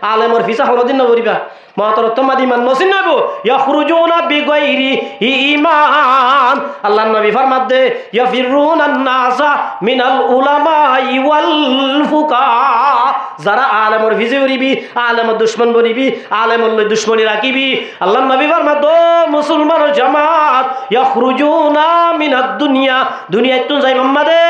আলেমর visa হলদিন নবরিবা মহতর তোমাদ ইমান নসিন নব ইয়াখরুজুনা বিগাইরি ঈমান আল্লাহর নবী ফরমাত দে ইয়াফিরুনান নাসা মিনাল উলামাই ওয়াল ফুকাহা যারা আলেমর ফিজে উরিবি আলেমর দুশমন বনিবি আলেমর লই দুশমনি রাখিবি আল্লাহর নবী ফরমাত ও মুসলমানের জামাত ইয়াখরুজুনা মিনাদ দুনিয়া তুন যাই মোহাম্মদে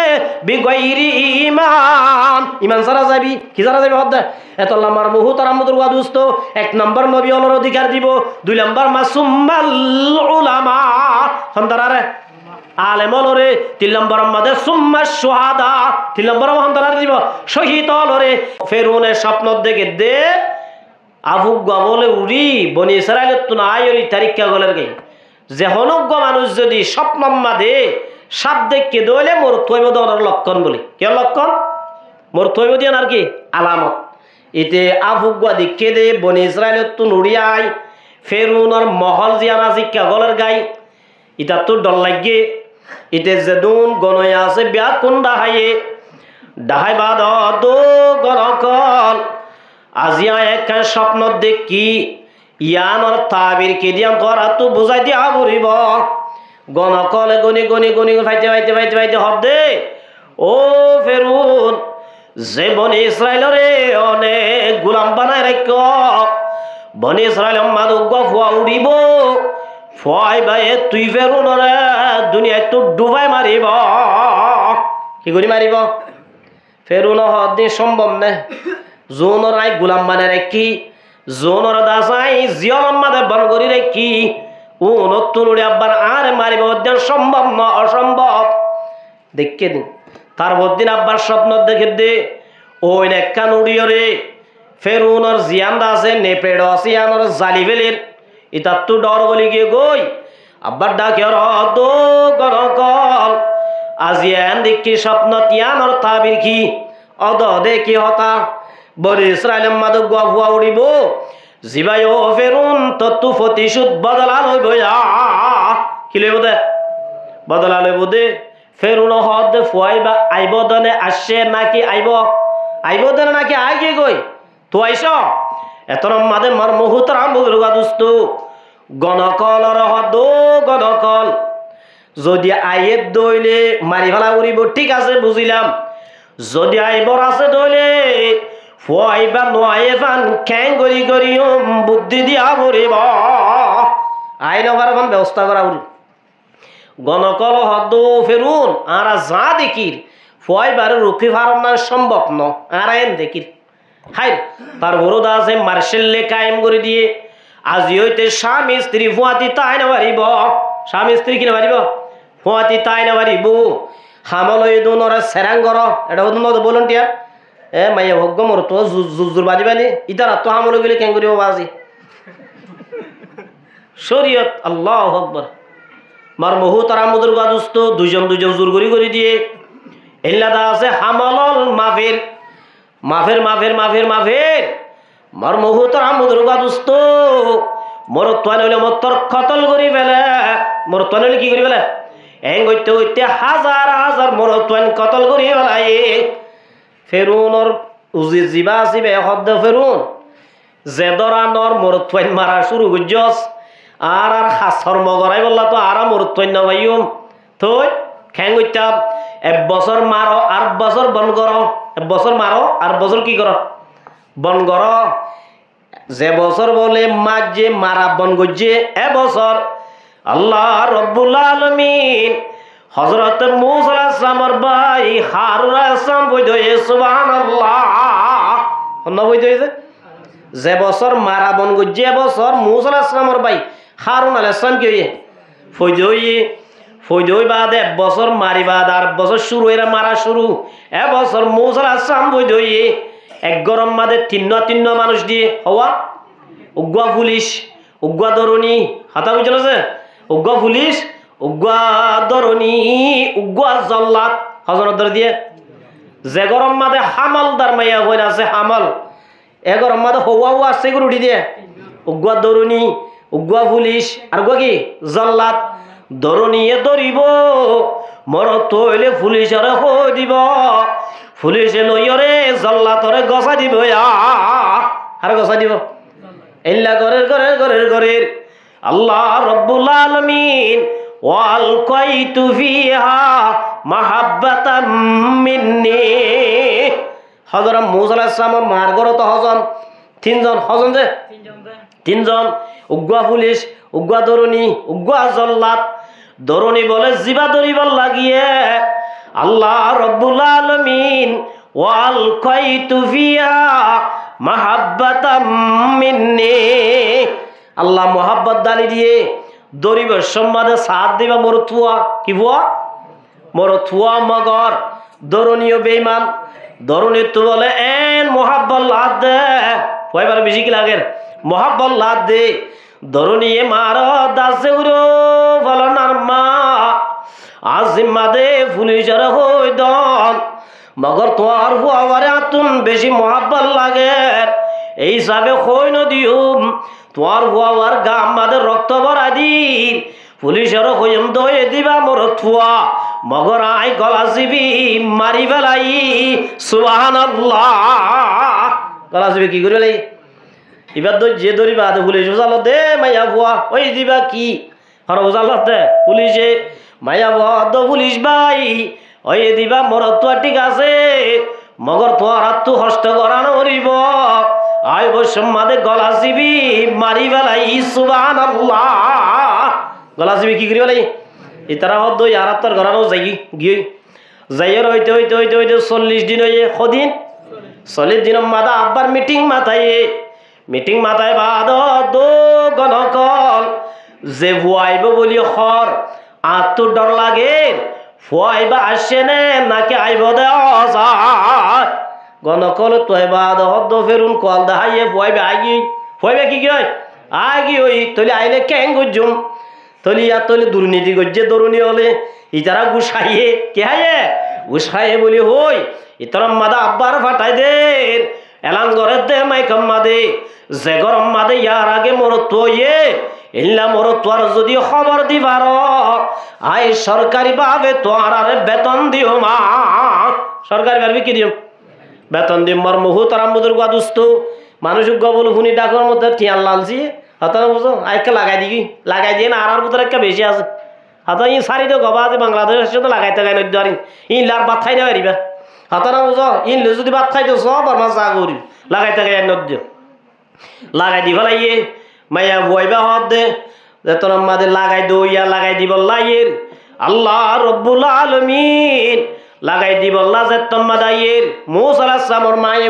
বিগাইরি ঈমান ঈমান সারা যাবি কি সারা যাবি হদ্দা এত আল্লাহ মুহু তার আমদুর ওয়া দোস্ত এক নম্বর নবী হলোর অধিকার দিব দুই নম্বর মাসুম্মাল উলামা হন্দারারে আলেম হলরে তিন নম্বর আমাদের সুম্মা শুহাদা তিন নম্বর হন্দারারে দিব শহীদ হলরে ফেরুনের স্বপ্ন দেখে দে আফুগ্গা বলে উড়ি বনি ইসরাইলের তুন আয়রি তারিকা গলের গে যে হনজ্ঞ মানুষ যদি স্বপ্ন মাদে সাপ দেখকে দইলে মোর থইব দনের লক্ষণ বলি কে লক্ষণ মোর থইব দিয়ান আর কি আলামত এতে আফুগ্গা দেখে দে বনি ইসরাইলের তুন উড়িয়াই ফেরুনের মহল জিয়ানা শিক্ষা গলের গাই ইটা তো ডর লাগে ইতে যেদুন গনয়া আছে বিয়া কোন ডাহাই বাদ দো গরকল আজিয়া এক স্বপ্ন দেখি ইয়ানর তাবির কে দিয়াম তোরা তো বুঝাই দিয়া বলিব গণকলে গনি গনি গনি ফাইতে ফাইতে ফাইতে ফাইতে হদে ও ফেরুন যে বনি ইসরাইলরে অনেক গোলাম বানায় রাখ বনি ইসরাইল মাদ ফুয়া উড়িব ফুয়াই বাই তুই ফেরুনরে দুনিয়ায় তো ডুবাই মারিব কি করি মারিব ফেরুন হদে সম্ভব না জোনর আই গোলাম বানায় রাখি জোনর দাসাই জিয়ল মাদে বন করি রাখি ও নতুন উড়ে আব্বার আর মারিব সম্ভব না অসম্ভব দেখে দিন তার দিন আব্বার স্বপ্ন দেখে দে ওই নেকান উড়িও রে ফেরুনর জিয়ান্দা আছে নেপেড় আছে আনর জালি ফেলের ইতার তো ডর বলি গিয়ে গই আব্বার ডাকে দো গরকল আজিয়ান দেখি স্বপ্ন তিয়ানর তাবির কি অদ দেখি হতা বলি ইসরায়েল মাদক গুয়া উড়িব জিবাই ও ফেরুন তত্তু প্রতিশোধ বদলা লইব কি লইব দে বদলা লইব দে ফেরুন হদ ফুয়াইবা আইব দনে আসছে নাকি আইব দনে নাকি আগে গই তো আইস এতর মাদে মার মুহুতর আমুগা দুস্ত গণকলর হদ গণকল যদি আইয়ের দইলে মারি ফেলা উড়িব ঠিক আছে বুঝিলাম যদি আইবর আছে দইলে ফুয়াইবা নোয়াই ফান খ্যাং গরি গরি বুদ্ধি দিয়া ভরিব আইন এখন ব্যবস্থা করা উড়ি গণকল হদ ফেরুন আর যা দেখির ফুয়াইবার রুখি ফারণ না সম্ভব ন আর আইন দেখির হাই তার বড়দা আছে মার্শাল্লে কায়েম করে দিয়ে আজি হইতে স্বামী স্ত্রী ফুয়াতি তাই না পারিব স্বামী স্ত্রী কিনা পারিব ফুয়াতি তাই না পারিব হামল দুনরে সেরাঙ্গর এটা বলুন টিয়া এ মাইয়া ভোগ্য মোর তো জুজুর বাজি বানি ইতার তো হামল গেলে কেন করিব বাজি শরীয়ত আল্লাহ আকবার মার বহু তারা মুদুর গাদুস্ত দুইজন জোর করি দিয়ে এল্লাদা আছে হামলল মাফের মাফের মাফের মাফের মাফের মার বহু তারা মুদুর গাদুস্ত মোর তোয়ান হইলে মোর তোর কতল করি ফেলে মোর তোয়ান হইলে কি করি ফেলে এং হইতে হইতে হাজার হাজার মোর তোয়ান কতল করি ফেলাই ফেরুনর উজি জিবা আসিবে হদ্দ ফেরুন জেদরানর মোর তোয়ান মারা শুরু গুজস আর হাসর মগরাই বললা তো আর মোর তোয়ান না ভাইম থই খ্যাং হইতাম এক বছর মারো আর বছর বন করো এক বছর মারো আর বছর কি করো বন করো যে বছর বলে মাঝ যে মারা বন গজ্জে এবছর আল্লাহ রব্বুল আলামিন হযরত মূসা আলাইহিস সালামের ভাই হারুন আলাইহিস সালাম বইদ হয়ে সুবহানাল্লাহ অন্য বইদ হয়েছে যে বছর মারা বন গজ্জে এবছর মূসা আলাইহিস সালামের ভাই হারুন আলাইহিস সালাম কি হয়ে ফইদ হই বাদ এক বছর মারিবাদ আর বছর শুরু এরা মারা শুরু এবছর মূসা আলাইহিস সালাম বইদ হয়ে এক গরম মাদে তিন্ন মানুষ দিয়ে হওয়া উগ্গা পুলিশ উগ্গা দরণী হাতা বুঝলেছে উগ্গা পুলিশ উগ্গা দরণী উগ্গা জল্লাদ হজরত ধরে দিয়ে যে গরম মাদে হামালদার মাইয়া হয়ে আছে হামাল এ গরম মাদে হওয়া আছে এগুলো উঠি দিয়ে উগ্গা দরণী উগ্গা পুলিশ আর গো কি জল্লাদ দরণীয়ে ধরিব মরত হইলে পুলিশরে হই দিব পুলিশে লইরে জল্লাতরে গছা দিব আর গছা দিব ইল্লা ঘরের আল্লাহ রব্বুল আলামিন ওয়ালকাইতু ফিহা মাহাব্বাতাম মিন্নি। হযরত মূসা আলাইহিস সালামের মার ঘর তো তিনজন উগ্রা পুলিশ, উগ্রা দরুনি, উগ্রা জল্লাদ। দরুনি বলে জিবা ধরিবার লাগিয়ে আল্লাহ রব্বুল আলামিন ওয়ালকাইতু ফিহা মাহাব্বাতাম মিন্নি, আল্লাহ মোহাব্বত দানি দিয়ে দরিবের সম্মানে সাথ দিবা মরুথুয়া কি বুয়া মরুথুয়া মগর দরুনিও বেঈমান। দরুনি তো বলে এন মোহাব্বত লাদ দে, কয়বার বেশি কি লাগের মোহাব্বত লাদ দে। দরুনিয়ে মার দাসে উরো ফলনার মা আজিম্মা দে পুলিশের হই দন, মগর তোর হুয়ারে আতুন বেশি মোহাব্বত লাগে এই হিসাবে কই নদিউম তোর হুয়ার গাম মাদের রক্ত ভরা দিন পুলিশের হইম দয়ে দিবা মোর থুয়া মগর আই গলা জিবি মারি বেলাই সুবহানাল্লাহ। গলা জিবি কি করে লাই এবার যে ধরিবা পুলিশ উজালত দে মাইয়া ভুয়া ওই দিবা কি আর উজালত দে পুলিশে মাইয়া ভুয়া পুলিশ ভাই ওই দিবা মোর তো ঠিক আছে মগর তোর হাত তো হস্ত করানো হরিব আয় বসম্মাদে গলা জিবি মারি বেলাই সুবহানাল্লাহ। গলা জিবি কি করি বেলাই ইতারা হদ আর তোর ঘরানো যাই গিয়ে যাইয়ের হইতে 40 দিন হয়ে সদিন 40 দিন মাদা আব্বার মিটিং মাথায় বাদ দো গণকল যে ভুয়াইব বলি খর আর তো ডর লাগে ফুয়াইবা আসে নে নাকি আইব দে গণকল তোয়বাদ হদ্দ ফেরুন কল দেখাইয়ে ফুয়াইবা কি হয় আগি ওই তলি আইলে ক্যাং গুজুম তলি আর তলি দুর্নীতি গজ্জে দরুনি হলে ইতারা গুসাইয়ে কে হাইয়ে গুসাইয়ে বলি হই ইতারা মাদা আব্বার ফাটাই দে এলান ঘরের দে মাইকম মাদে যে গরম মাদে ইয়ার আগে মোর তোয়ে ইল্লা মোর তোর যদি খবর দিবার আই সরকারি ভাবে তোর আরে বেতন দিও মা সরকারি ভাবে কি দিও বেতন দিম মর মুহু তোর আমুদুর গুয়া দুস্ত মানুষ গবল হুনি ডাকর মধ্যে টিয়াল লালছি হাতারা বুঝো আইকে লাগাই দিয়ে না আর ভিতরে একটা বেশি আছে হাতা ই সারি তো গবা আছে বাংলাদেশের সাথে লাগাইতে গাই নদ্য আরিন ইন লার বাদ খাই দেওয়া রিবা হাতারা বুঝো ইন যদি বাদ খাইতো সব আর মাছ চা করি লাগাইতে গাই নদ্য লাগাই দি ফেলাইয়ে মাইয়া বইবা হদ দে যে তোর মাদে লাগাই দইয়া লাগাই দিব লাইয়ের আল্লাহ রব্বুল আলামিন লাগাই দিব আল্লাহ যে তোমা দাইয়ের মূসা আলাইহিস সালামের মায়ে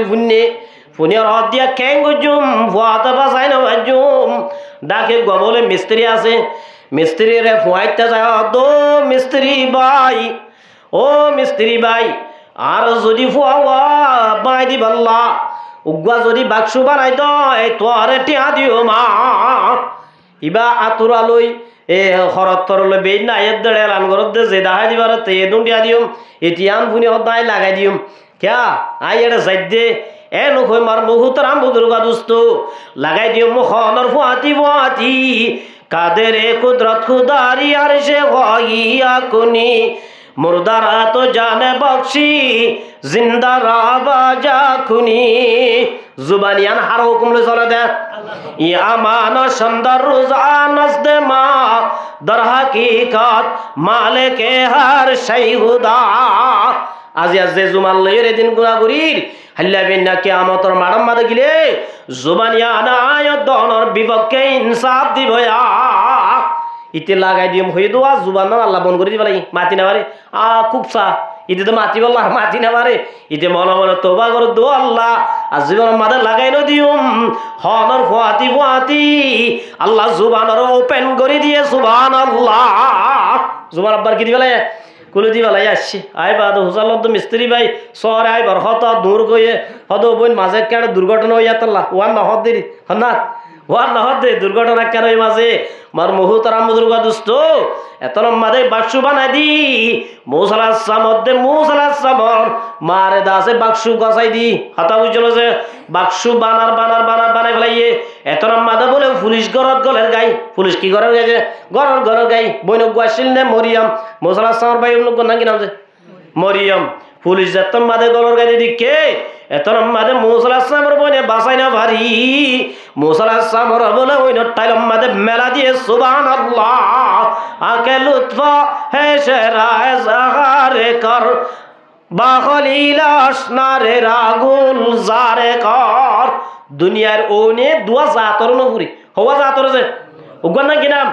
ফুনিয়ার হদ দিয়া ক্যাং গুজুম ফুয়াতে বাসাই না বাজুম ডাকে গবলে মিস্ত্রি আছে মিস্ত্রি রে ফুয়াইতে যায় দো মিস্ত্রি ভাই আর যদি ফুয়া বাই দিব আল্লাহ উগ্গা যদি বাক্সু বানাই দয় তোরে টিয়া দিও মা ইবা আতুরা লই এ হরত তরলে বেই না এর দড়ে রান করত দে যে দাহাই দিবার তে এদুম টিয়া দিম এটিয়ান ফুনি হদাই লাগাই দিম ক্যা আই এটা যাইদে এ নখই মার মুহুত রাম বুদুর্গা দুস্ত লাগাই দিও মুখনর ফুয়াতি কাদেরে কুদরত খুদারি আর সে হইয়া কুনি মুর্দারা তো জানে বখশি জিন্দারা বাজা খুনি জুবানিয়ান হার হুকুম লে চলে দে ই আমান সুন্দর রোজানস দে মা দর হাকিকত মালিকে হর শাইহুদা আজি যে জুমাল লইর দিন গুনাগুরির হাল্লা বিনা কিয়ামতর মারাম মাদে গিলে জুবানিয়ান আয়াত দনর বিপক্ষে ইনসাফ দিবয়া ইতে লাগাই দিম হয়ে দোয়া জুবান আল্লাহ বন করে দিবা লাগি মাতি না পারে খুব চা ইতে তো মাতি বললা মাতি না পারে ইতে মনে মনে তোবা করে দো আল্লাহ আর জীবন মাদে লাগাই দিম হনর ফুয়াতি আল্লাহ জুবানর ওপেন করে দিয়ে সুবহানাল্লাহ জুবান আব্বার কি দিবা লাগে কুলে দিবা লাই আসছি আই বাদ হুসালত মিস্ত্রি ভাই শহরে আই বার হত দূর গয়ে হদ বইন মাঝে কেন দুর্ঘটনা হইয়া তাল্লা ওয়ান না হদ দেরি হন্না ওয়ান না হদ দে দুর্ঘটনা কেন ওই মাঝে মার মুহুতারাম দুর্গা দুস্ত এত লম্বাদে বাক্সু বানাই দি মূসা আলাইহিস সালাম মারে দাসে বাক্সু গসাই দি হাতা বুঝল যে বাক্সু বানার ফেলাইয়ে এত লম্বাদে বলে পুলিশ ঘরত গলের গাই পুলিশ কি ঘরের গাই ঘরের গাই বইন গুয়াছিল নে মরিয়াম মূসা আলাইহিস সালামের ভাই অন্য নাকি নাম যে মরিয়াম পুলিশ যেত মাদে গলর গাই দিকে এত মাদে মুসা আলাইহিস সালামের বনে বাঁচাই না ভারি মুসা আলাইহিস সালামের বলে ওই নটাইল মাদে মেলা দিয়ে সুবহানাল্লাহ আকে লুৎফ হে শেরায় জাহারে কর বাখলিলা আসনারে রাগুল জারে কর দুনিয়ার ওনে দুয়া জাতর নপুরি হওয়া জাতর যে ওগর না কি নাম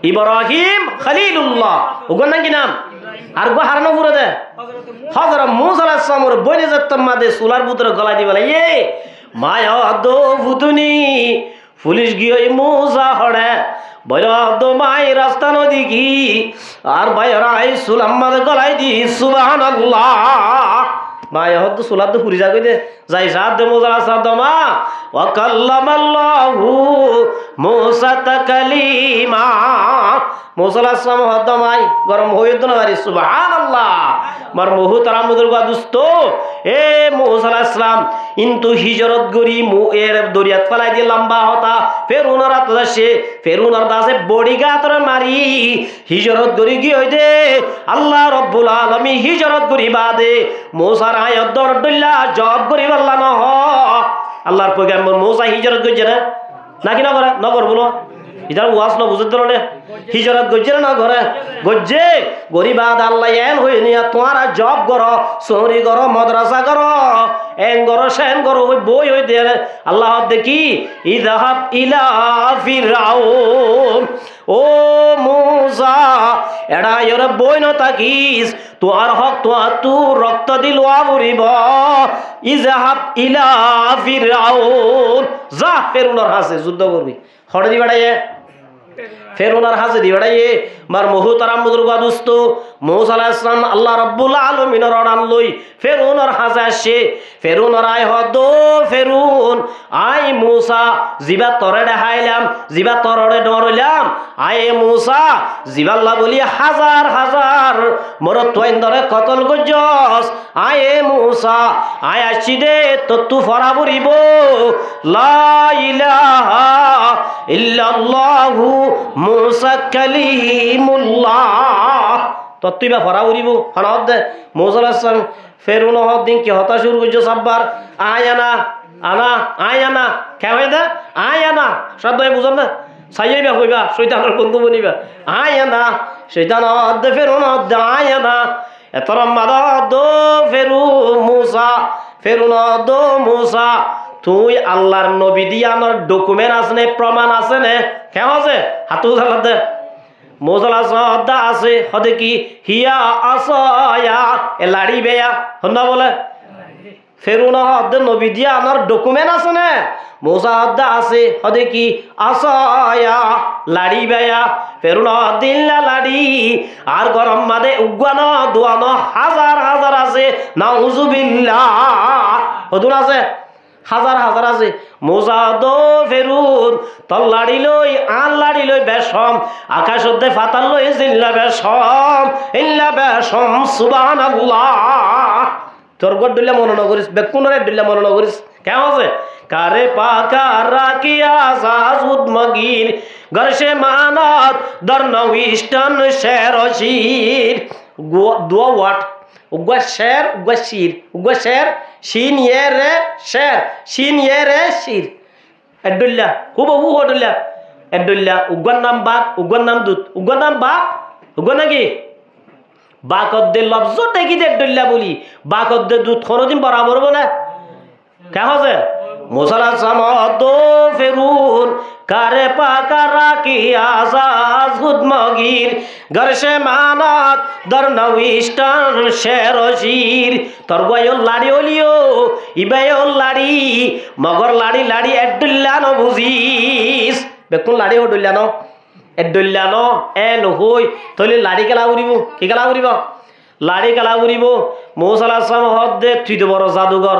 ইব্রাহিম খলিলুল্লাহ ওগর না কি নাম আর গো হারানো পুরো দে হযরত মুসা আলাইহিস সালামের বনে যেতাম মাদে সুলার পুত্র গলায় দিবেলা এ মায়া দো ফুতুনি পুলিশ গিয়ে মুসা হড়ে বৈর দো মাই রাস্তা নদী কি আর ভাইরাই সুলাম মাদে গলায় দি সুবহানাল্লাহ মায়া হদ সুলার তো পুরি যাগই দে যাই সাদ দে মুসা আলাইহিস সালাম ওয়া কাল্লামাল্লাহু মুসা তাকলিমা মুসা আলাইহিস সালাম হদ মাই গরম হইত না আরে সুবহানাল্লাহ মার বহু তারামুদুর গা দুস্ত এ মুসা আলাইহিস সালাম ইন্তু হিজরত গরি মু এর দরিয়াত ফলাই দি লম্বা হতা ফেরউনের আতদাসে ফেরউনের দাসে বডিগাতর মারি হিজরত গরি কি হইদে আল্লাহ রাব্বুল আলামিন হিজরত গরি বাদে মুসার আয়াত দরদুল্লাহ জব গরি আল্লাহ নহ আল্লাহর পয়গম্বর মুসা হিজরত গজে না নাকি না করে নগর বলো ইদার ওয়াজ না বুঝতে দরনে হিজরত গজে না ঘরে গজে গরিবাদ আল্লাহ এন হই নিয়া তোমারা জব করো সৌরি করো মাদ্রাসা করো এন করো সেন করো ওই বই হই দে আল্লাহ দেখি ইযহাব ইলা ফিরাউন ও মুসা এডা ইয়র বই ন তাকিস তোর হক তু রক্ত দিলওয়া বরিব ইযহাব ইলা ফিরাউন যা ফেরউনের হাসে যুদ্ধ করবি হড় দি বাড়াইয়ে ফেরউনের হাসে দি বাড়াইয়ে মার মুহতারাম বুজুর্গ দোস্ত মুসা আলাইহিস সালাম আল্লাহ রাব্বুল আলামিনের অর্ডার লই ফেরউনের হাসে আসে ফেরউনের আয় হদ ফেরউন আই মুসা জিবা তরে দেখাইলাম জিবা তররে ডরলাম আয় মুসা জিবাল্লাহ বলি হাজার হাজার মোর তোইন ধরে কতল গজস আয় মুসা আয় আসছি দে তত্তু ফরা বরিব লা ইলাহা ইল্লাল্লাহু মুসা কালিমুল্লাহ তত্তুইবা ফরা বরিব হনদ দে মুসা আলাইহিস সালাম ফেরউন হদ দিন কি হতা শুরু করছো সাব্বার আয়ানা আনা আয়ানা কেমন দে আয়ানা শব্দ বুঝন না সাইবা কইবা শয়তানের বন্ধু বনিবা আয়ানা শয়তান হদ ফেরউন হদ আয়ানা এতর মাদদ ফেরু মুসা ফেরউন হদ মুসা তুই আল্লাহর নবী দিয়ানোর ডকুমেন্ট আছে নে প্রমাণ আছে নে কেমন আছে হাতু ঝালা দে মুসা সদা আছে হদে কি হিয়া আসয়া এ লাড়ি বেয়া হন্না বলে ফেরউন হদ নবী দিয়া আমার ডকুমেন্ট আছে না মুসা হদা আছে হদে কি আসয়া লাড়ি বেয়া ফেরউন দিল্লা লাড়ি আর গরম মাদে উগানো দোয়ানো হাজার হাজার আছে নাউজুবিল্লাহ হদুন আছে হাজার হাজার আছে মুসা দো ফেরুন তল লাড়ি লই আন লাড়ি লই বেশম আকাশ হতে ফাতাল লই জিল্লা বেশম সুবহানাল্লাহ তোর গড দিলে মনে না করিস বেকুনরে দিলে মনে না করিস কেমন আছে কারে পাকা রাখিয়া সাজুদ মগির গরসে মানাত দরনউইস্টন শেরশির দুয়া ওয়াট উগা শের উগা শির উগা শের শিন ইয়ে রে শের শিন ইয়ে রে শির এডুল্লা খুব উ হডুল্লা এডুল্লা উগার নাম বাক উগার নাম দুধ উগার নাম বাক উগা নাকি বাকদ্দে লফজ দেখি দে এডুল্লা বলি বাকদ্দে দুধ কোনোদিন বরাবর বলে কেমন আছে মুসা আলাইহিস সালাম দো ফেরুন কারে পাকা রাখি আজাজ হুদমগির গরসে মানাত দরনউইস্টন শেরশির তোর গয়ল লাড়ি ওলিও ইবায়ল লাড়ি মগর লাড়ি লাড়ি এডুল্লা ন বুঝিস বেকুন লাড়ি হডুল্লা ন এডুল্লা ন এন হই তলি লাড়ি কেলা উড়িব কি কেলা উড়িব লাড়ি কেলা উড়িব মুসা আলাইহিস সালাম হদ দে তুই তো বড় জাদুঘর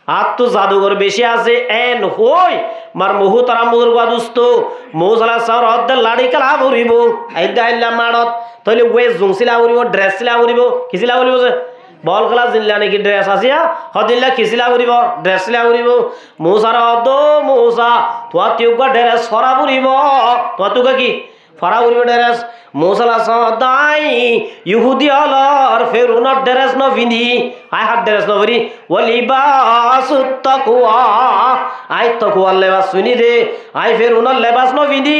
আর তো জাদুঘর বেশি আছে এন হই মার বহু তারা মুদুর গাদুস্ত মুসা আলাইহিস সালাম হদ লাড়ি কেলা উড়িব আইদা আইলা মানত তলি ওয়ে জুংসিলা উড়িব ড্রেস সিলা উড়িব কিছিলা উড়িব যে বল খেলা জিল্লা নাকি ড্রেস আসিয়া হদিল্লা খিছিলা উড়িব ড্রেস সিলা উড়িব মুসার হদ মুসা তোয়া তিউকা ড্রেস সরা উড়িব তোয়া তুকা কি ফরা উড়িবে ড্রেস মুসালা সদাই ইহুদি অলর ফেরুনর ড্রেস ন ভিনি আই হাত ড্রেস ন ভরি ওয়ালিবাসুত তাকওয়া আই তাকওয়ার লেবাস শুনি দে আই ফেরুনর লেবাস ন ভিনি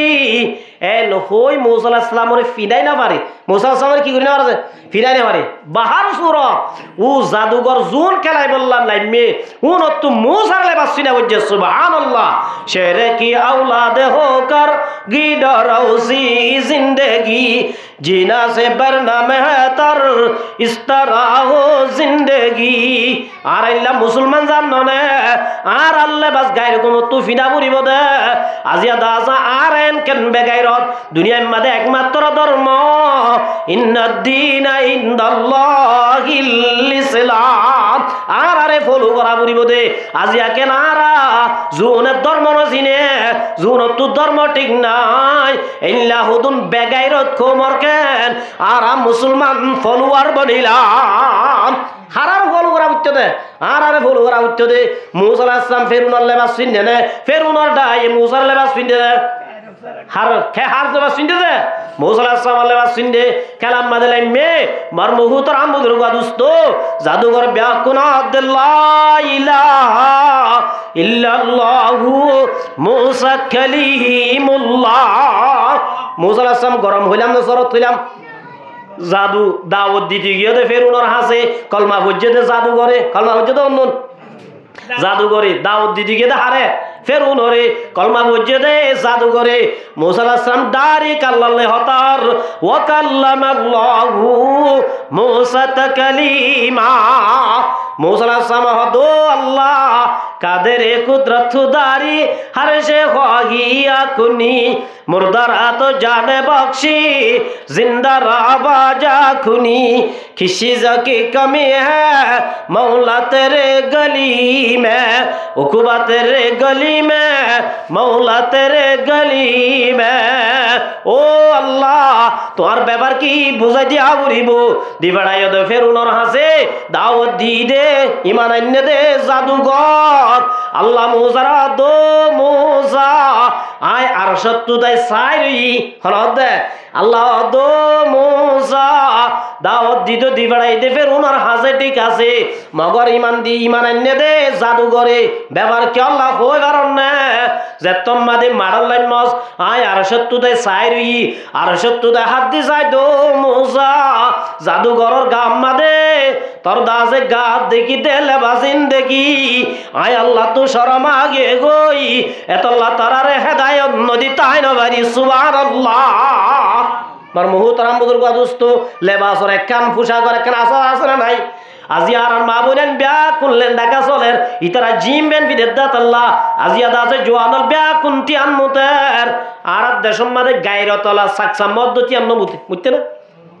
এন হই মুসা আলাইহিস সালামরে ফিদাই না পারে মুসা আলাইহিস সালাম কি করি না পারে ফিদাই না পারে বাহার সুর ও জাদুঘর জুন খেলাই বললাম লাইমে উন তো মুসার লেবাস শুনে বলছে সুবহানাল্লাহ শেরে কি औलाद होकर गीडर उसी जिंदगी जीना से बरना मेहतर इस तरह हो जिंदगी আর আল্লাহ মুসলমান জানো না আর আল্লাহ বাস গায়র কোন তু ফিনা পড়িব দে আজিয়া দাসা আর এন কেন বেগাইরত দুনিয়ার মধ্যে একমাত্র ধর্ম ইন্নাদ-দীনা ইনদাল্লাহিল ইসলাম আর আরে ফলো করা পড়িব দে আজিয়া কেন আরা জুনের ধর্ম নজিনে জুন তু ধর্ম ঠিক নাই ইল্লাহুদুন বেগাইরত কোমর কেন আর মুসলমান ফলোয়ার বনিলাম হারার ফলো করা উচ্চ দে আর আরে ফলো করা উচ্চ দে মুসা আলাইহিস সালাম ফেরুনর লেবাস পিনদে না ফেরুনর ডাই মুসার লেবাস পিনদে না হার খে হার লেবাস পিনদে দে মুসা আলাইহিস সালাম লেবাস পিনদে কালাম মাদলাই মে মার মুহুতর আমুদুর গাদুস্ত জাদুঘর ব্যাকুনা আল্লাহ ইলাহা ইল্লাল্লাহু মুসা কালিমুল্লাহ মুসা আলাইহিস সালাম গরম হইলাম না শরৎ হইলাম জাদু দাওয়াত দিতে গিয়ে দে ফেরুনর হাসে কলমা পড়ছে দে জাদু করে কলমা পড়ছে তো অন্য জাদু করে দাওয়াত দিতে গিয়ে দে হারে ফেরুনরে কলমা পড়ছে দে জাদু করে মুসা আলাইহিস সালাম দারি কাল্লাল্লাহ হতার ওয়া কাল্লামাল্লাহু মুসা তাকালিমা মুসা আলাইহিস সালাম হদো আল্লাহ কাদের কুদরত দারি हर से ख्वाहिया कुनी मुर्दारा तो जाने बख्शी जिंदा राबाजा खुनी किसी की कमी है मौला तेरे गली में उकुबा तेरे गली में मौला तेरे गली में ओ अल्लाह तोर बेबार की बुझा दिया बुरीबो दिबड़ायो दे फेरुनर हासे दावत दी दे ईमान अन्य दे जादूगर अल्लाह मुजरा दो मुसा आय अरशत्तु दे साइरी हलद दे अल्लाह दो मुसा दावत दी दो दिबड़ाई दे फेरुनर हासे ठीक आसे मगर ईमान दी ईमान अन्य दे जादूगरे बेबार के अल्लाह होय करने जेतम मादे मारल लाइन मस आय अरशत्तु दे साइरी अरशत्तु दे हाथ दी साइ दो मुसा जादूगरर गाम मादे তোর দাসে গাত দেখি দেলে বাসিন দেখি আয় আল্লাহ তো শরম আগে গই এত আল্লাহ তারারে হেদায়েত নদী তাই নবারি সুবহানাল্লাহ মার মুহতারাম বুজুর্গ দোস্ত লেবাসর একখান পোশাকর একখান আসা আসরা নাই আজিয়ার মা বোনেন বিয়া করলেন ঢাকা চলের ইতারা জিম বেন বিদেদাত আল্লাহ আজিয়া দাসে জোয়ানল বিয়া কুনতি আনমুতের আর দেশম মাদে গায়রতলা সাকসা মদ্দতি আনমুতে বুঝতে না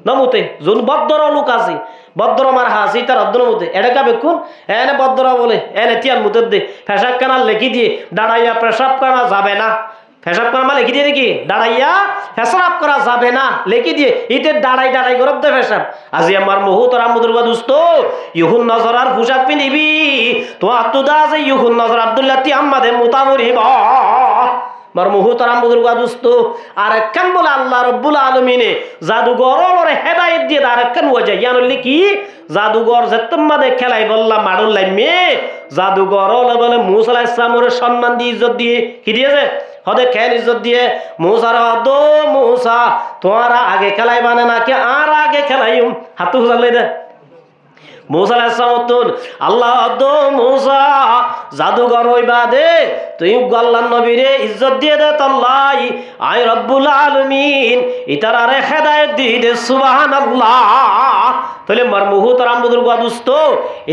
নমুতে যোন বদ্দর লোক আছে বদ্দর মার হাসি তার অদ্দর মধ্যে এডাকা বেকুন এনে বদ্দর বলে এনে তিয়ান মুতের দে ফেসাব কানা লিখি দিয়ে দাঁড়াইয়া পেশাব করা যাবে না ফেসাব করা মা লিখি দিয়ে দেখি দাঁড়াইয়া ফেসাব করা যাবে না লিখি দিয়ে ইতে দাঁড়াই দাঁড়াই করব দে ফেসাব আজি আমার মুহুতর আমুদুর দোস্ত ইহুন নজরার পোশাক পিনিবি তো আতুদা যে ইহুন নজর আব্দুল্লাহ তি আম্মাদে মুতাবরিব মার মুহতারাম বুজুর্গ দোস্ত আর একখান বলে আল্লাহ রব্বুল আলামিনে জাদুঘররে হেদায়েত দিয়ে আর একখান ওয়াজা ইয়ানলি কি জাদুঘর যেতম্মাদে খেলাই বললাম মাডুল লাইমে জাদুঘর বলে মুসা আলাইহিস সালামের সম্মান দিয়ে ইজ্জত দিয়ে কি দিয়েছে হদে খেল ইজ্জত দিয়ে মুসার দো মুসা তোমারা আগে খেলাই বানে না কে আর আগে খেলাইম হাতু হুজালে দে মুসা আলাইহিস সালাম আল্লাহ দো মুসা জাদুঘর হইবা দে তুই আল্লাহর নবীরে ইজ্জত দিয়ে দে তাল্লাই আয় রব্বুল আলামিন ইতারারে হেদায়েত দি দে সুবহানাল্লাহ তাহলে মার মুহতারাম বুজুর্গ দোস্ত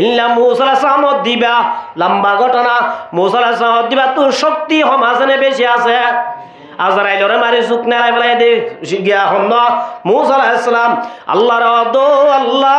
ইল্লা মুসা আলাইহিস সালাম দিবা লম্বা ঘটনা মুসা আলাইহিস সালাম দিবা তোর শক্তি সমাজনে বেশি আছে আজরাইলরে মারি শুকনা লাই ফেলাই দে গিয়া হন মুসা আলাইহিস সালাম আল্লাহর দো আল্লাহ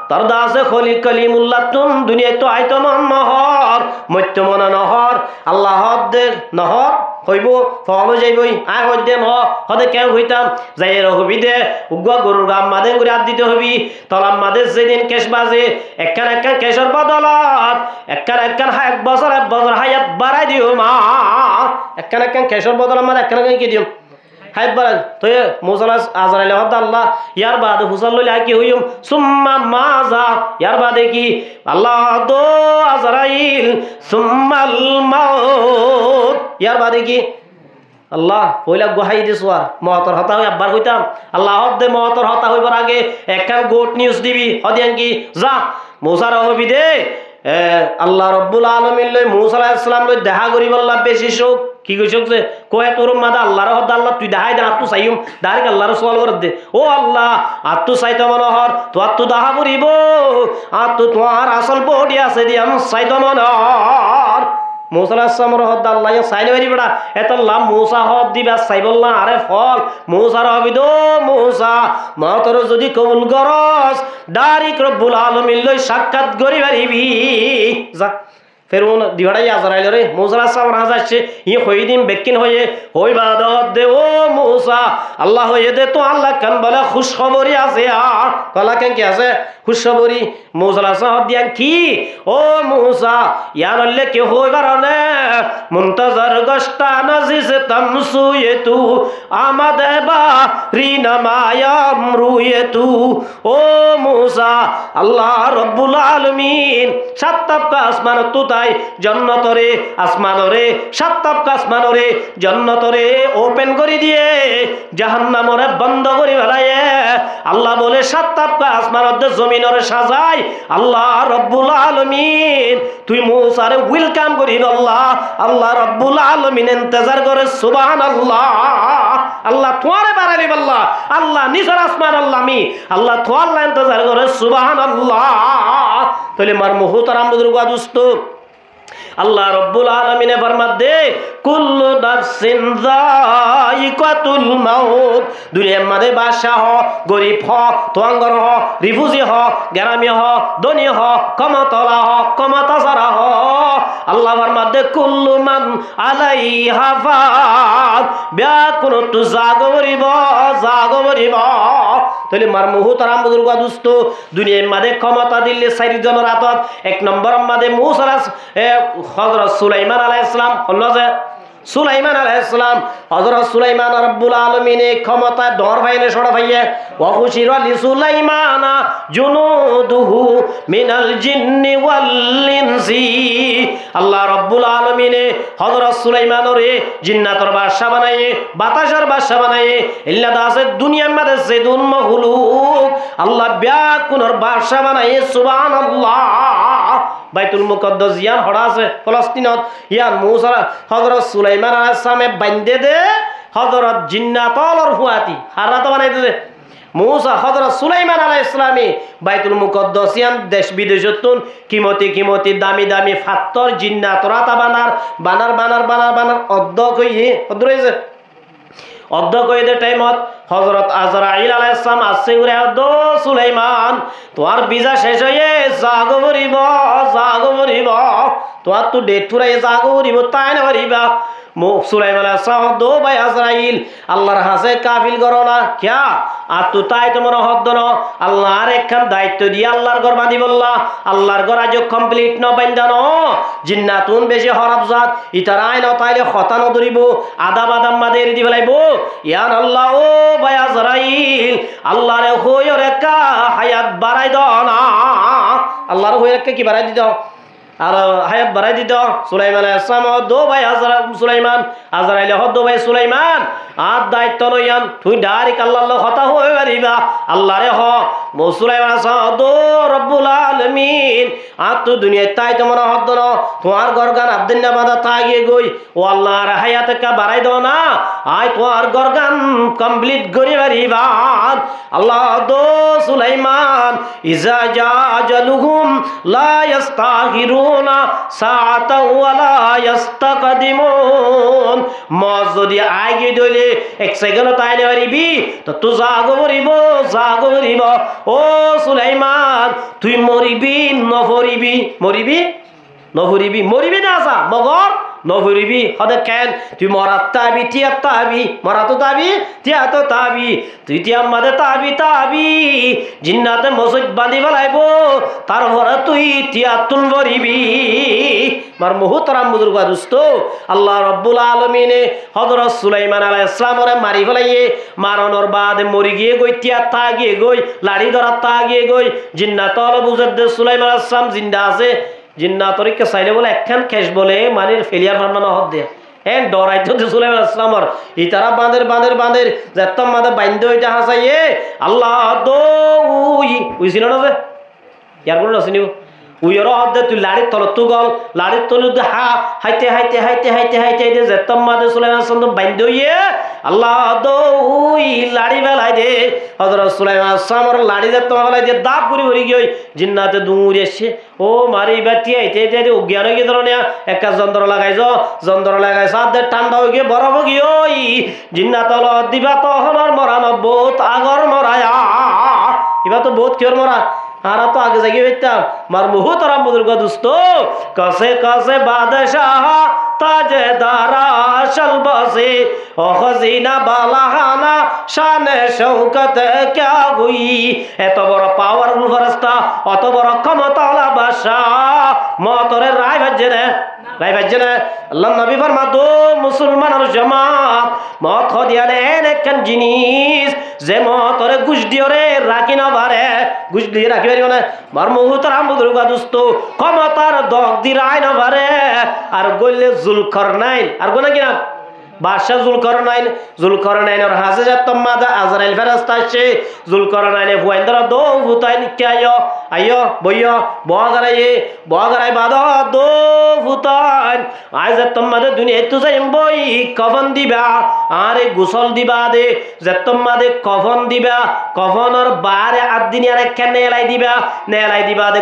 তার দাসে খলি কলিমুল্লাহ তুন দুনিয়া তো আইতো নহর মত্যমনা নহর আল্লাহ দে নহর হইব ফলো যাইবই আয় হইতে ন হদে কেউ হইতাম যাই রহবি দে উগ্র গরুর গাম মাদে করে হাত দিতে হবি তলাম মাদে যেদিন কেশ বাজে একখান একখান কেশর বদলত একখান এক বছর হায়াত বাড়াই দিও মা একখান কেশর বদল আমার একখান কি দিও হাইত বাড়াই তো মুসালা আজরাইল হদ আল্লাহ ইয়ার বাদে হুসাল লইলে কি হইম সুম্মা মাজা ইয়ার বাদে কি আল্লাহ দো আজরাইল সুম্মাল মাউত ইয়ার বাদে কি আল্লাহ হইলা গোহাই দিছো আর মহতর হতা হই আব্বার কইতাম আল্লাহ হদ দে মহতর হতা হইবার আগে একখান গোট নিউজ দিবি হদিয়ান কি যা মুসার হবি দে আল্লাহ রব্বুল আলামিন লই মুসা আলাইহিস সালাম লই দেখা করিব আল্লাহ বেশি শোক কি কইছক যে কয় তোর মাদা আল্লাহর হদ আল্লাহ তুই দেখাই দে আত্তু চাইম ডাইরেক্ট আল্লাহর সওয়াল করে দে ও আল্লাহ আত্তু চাইতে মনোহর তো আত্তু দেখা করিব আত্তু তোমার আসল বডি আছে দিয়াম চাইতে মনোহর মুসা আলাইহিস সালামের হদ আল্লাহ চাইলে পারি বেটা এত লাভ মুসা হদ দিবা চাইবল্লা আরে ফল মুসার হবি দো মুসা মা তোর যদি কবুল করস ডাইরেক্ট রব্বুল আলামিন লই সাক্ষাৎ করি পারিবি যা ফেরুন দিহাড়াই আজরাইল রে মুসা আলাইহিস সালাম রাজ আসছে ই হই দিন বেকিন হয়ে হই বাদত দে ও মুসা আল্লাহ হয়ে দে তো আল্লাহ কান বলে খুশখবরি আছে আর কলা কেন কি আছে খুশখবরি মুসা আলাইহিস সালাম দিয়ান কি ও মুসা ইয়ার আল্লাহ কে হই বারনে মুনতাজার গস্তা নাজিস তামসুয়ে তু আমাদে বা রিনামায়াম রুয়ে তু ও মুসা আল্লাহ রব্বুল আলামিন সাত আসমান তু তাই জন্নতরে আসমানরে সাত আসমানরে জন্নতরে ওপেন করে দিয়ে জাহান্নামরে বন্ধ করে ফেলায়ে আল্লাহ বলে সাত আসমানতে জমিনরে সাজাই আল্লাহ রব্বুল আলামিন তুই মুসারে ওয়েলকাম করি আল্লাহ আল্লাহ রব্বুল আলামিন ইন্তজার করে সুবহানাল্লাহ আল্লাহ তোরে বাড়ালি আল্লাহ আল্লাহ নিসর আসমান আল্লাহ আমি আল্লাহ তো আল্লাহ ইন্তজার করে সুবহানাল্লাহ তাহলে মার মুহতারাম বুজুর্গ দোস্ত আল্লাহ রব্বুল আলামিনে ফরমাত দে কুল্লু নাফসিন যায়িকাতুল মাউত দুনিয়ার মধ্যে বাদশা হ গরিব হ তোয়াঙ্গর হ রিফুজি হ গ্রামী হ ধনী হ কমতলা হ কমতাসারা হ আল্লাহ ফরমাত দে কুল্লু মান আলাইহা ফান ব্যাকুনত জাগরিব তাহলে মার মুহতারাম বুজুর্গ দোস্ত দুনিয়ার মধ্যে ক্ষমতা দিলে চারিজনের হাতত এক নম্বর মধ্যে মুসা হযরত সুলাইমান আলাইহিস সালাম হল যে সুলাইমান আলাইহিস সালাম হযরত সুলাইমান রব্বুল আলামিনে ক্ষমতা দর ভাইলে সড়া ভাইয়ে ওয়া খুশিরা লি সুলাইমান জুনুদুহু মিনাল জিন্নি ওয়াল ইনসি আল্লাহ রব্বুল আলামিনে হযরত সুলাইমানরে জিন্নাতর বাদশা বানায়ে বাতাসের বাদশা বানায়ে ইল্লা দাসে দুনিয়ার মধ্যে সেদুন মাহলুক আল্লাহ ব্যাকুনর বাদশা বানায়ে সুবহানাল্লাহ বাইতুল মুকদ্দাস ইয়ান হড়া আছে ফলস্তিনত ইয়ান মুসা হযরত সুলাইমান আলাইহিস সালামে বান্ধে দে হযরত জিন্নাতর ফুয়াতি হারাত বানাই দে মুসা হযরত সুলাইমান আলাইহিস সালামে বাইতুল মুকদ্দাস ইয়ান দেশ বিদেশতুন কিমতি দামি দামি ফাত্তর জিন্নাতরা তা বানার অদ্দ কইয়ে অদ্রইছে অদ্দ কইতে টাইমত হযরত আজরাইল আলাইহিস সালাম আসছে উরে দো সুলাইমান তোর বিজা শেষ হয়ে জাগো মরিব তোর তো ডেট ফুরাই জাগো মরিব তাই না মরিবা সুলাইমান আলাইহিস সালাম দো ভাই আজরাইল আল্লাহর হাসে কাফিল করো না কিয়া আর তো তাই তোমার হদ্দ ন আল্লাহর একখান দায়িত্ব দিয়ে আল্লাহর ঘর বাঁধি বললা আল্লাহর ঘর আজ কমপ্লিট ন বান্ধা ন জিন্নাতুন বেশি হরফ জাত ইতারাই ন তাইলে খতানো ধরিব আদা বাদাম মাদের দি ফেলাইব ইয়ান আল্লাহ ও ভাই আজরাইল আল্লাহরে হইর একা হায়াত বাড়াই দাও না আল্লাহর হইর একা কি বাড়াই দিত আর হায়াত বাড়াই দিত সুলাইমান আলাইহিস সালাম দো ভাই সুলাইমান আজরাইল দো ভাই সুলাইমান আর দায়িত্ব লইয়ান তুই ডাইরেক্ট আল্লাহর কথা হয়ে পারিবা আল্লাহরে হ সুলাইমান আলাইহিস সালাম দো রব্বুল আলামিন আর তো দুনিয়ায় তাই তোমার হদ ন তোমার গরগান আব্দুল্লাহ বাদা তাগিয়ে গই ও আল্লাহর হায়াত কা বাড়াই দাও না আয় তোমার গরগান কমপ্লিট করি পারিবা আল্লাহ দো সুলাইমান ইজা জা আজালুহুম লা ইস্তাগিরুনা সাআতা ওয়ালা ইস্তাকদিমুন মজ যদি আগে দইলে এক সেকেন্ড তাইলে পারিবি তো তো জাগো মরিব ও সুলাইমান তুই মরিবি নফরিবি মরিবি না আসা মগর নভরিবি হদে কেন তুই মরাত তাবি টিয়া তাবি মরা তো তাবি টিয়া তো তাবি তুই টিয়া মাদে তাবি তাবি জিন্নাতে মসজিদ বাঁধি ফেলাইব তারপরে তুই টিয়া তুল ভরিবি মার মুহতারাম বুজুর্গ দোস্ত আল্লাহ রব্বুল আলামিনে হযরত সুলাইমান আলাইহিস সালামরে মারি ফেলাইয়ে মারণর বাদে মরি গিয়ে গই টিয়া তা গিয়ে গই লাড়ি ধরা তা গিয়ে গই জিন্নাত হলো বুঝার দে সুলাইমান আলাইহিস সালাম জিন্দা আছে জিন্নাতরিকে চাইলে বলে একখান খেস বলে মানির ফেলিয়ার ফার্মানো হদ দে হ্যাঁ ডরাই তো সুলাইমান আলাইহিস সালামর ইতারা বাঁধের যেতম মাদে বাইন্ধ হইতে হাসাইয়ে আল্লাহ দো উইছিল না যে ইয়ার কোনো নছিনিও উইয়র হদে তুই লাড়ির তলত তু গল লাড়ির তলত হাইতে যেতম মাদে সুলাইমান আলাইহিস সালাম বাইন্ধ হইয়ে আল্লাহ দো লাড়ি বেলাই দে হযরত সুলাইমান আলাইহিস সালামর লাড়ি যেতম বেলাই দে দাপ করে ভরি গই জিন্নাতে দৌড়ে এসে ও মারি বাতি আইতে অজ্ঞান হয়ে গেল না একটা যন্ত্র লাগাই সাথে ঠান্ডা হয়ে গিয়ে বরফ গিয়ে ওই জিন্নাত দিবা তহনর মরা নব্বত আগর মরায়া এবার তো বহুত কিয়র মরা আর তো আগে জাগিয়ে বেতাম মার মুহতারাম বুজুর্গ দোস্ত কাছে বাদশাহ তাজদারা শলবসে ও খজিনা বালাহানা শানে শৌকত क्या हुई এত বড় পাওয়ারফুল ফেরেশতা অত বড় ক্ষমতাওয়ালা বাদশাহ মতরে রায় বাজে না আল্লাহ নবী ফরমাতো মুসলমানের জামাত মত হদিয়ালে একখান জিনিস যে মতরে গুশ দিওরে রাখি না পারে গুশ দিয়ে রাখি পারিব না মার মুহতারাম বুজুর্গ দোস্ত ক্ষমতার দগ দি রায় না পারে আর গইলে জুলকারনাইন আর গোনা কি নাম বাদশাহ জুলকারনাইনের হাজে যেতম মাদে আজরাইল ফেরেশতা আসে জুলকারনাইনে ফুয়াইন্দরা দো ফুতাইন কে আইও বইয় বগারাই বাদ দো ফুতাইন আই যেতম মাদে দুনিয়া তো যাইম বই কফন দিবা আরে গোসল দিবা দে যেতম মাদে কফন দিবা কফনের বারে আদিনি আর একখান নেলাই দিবা দে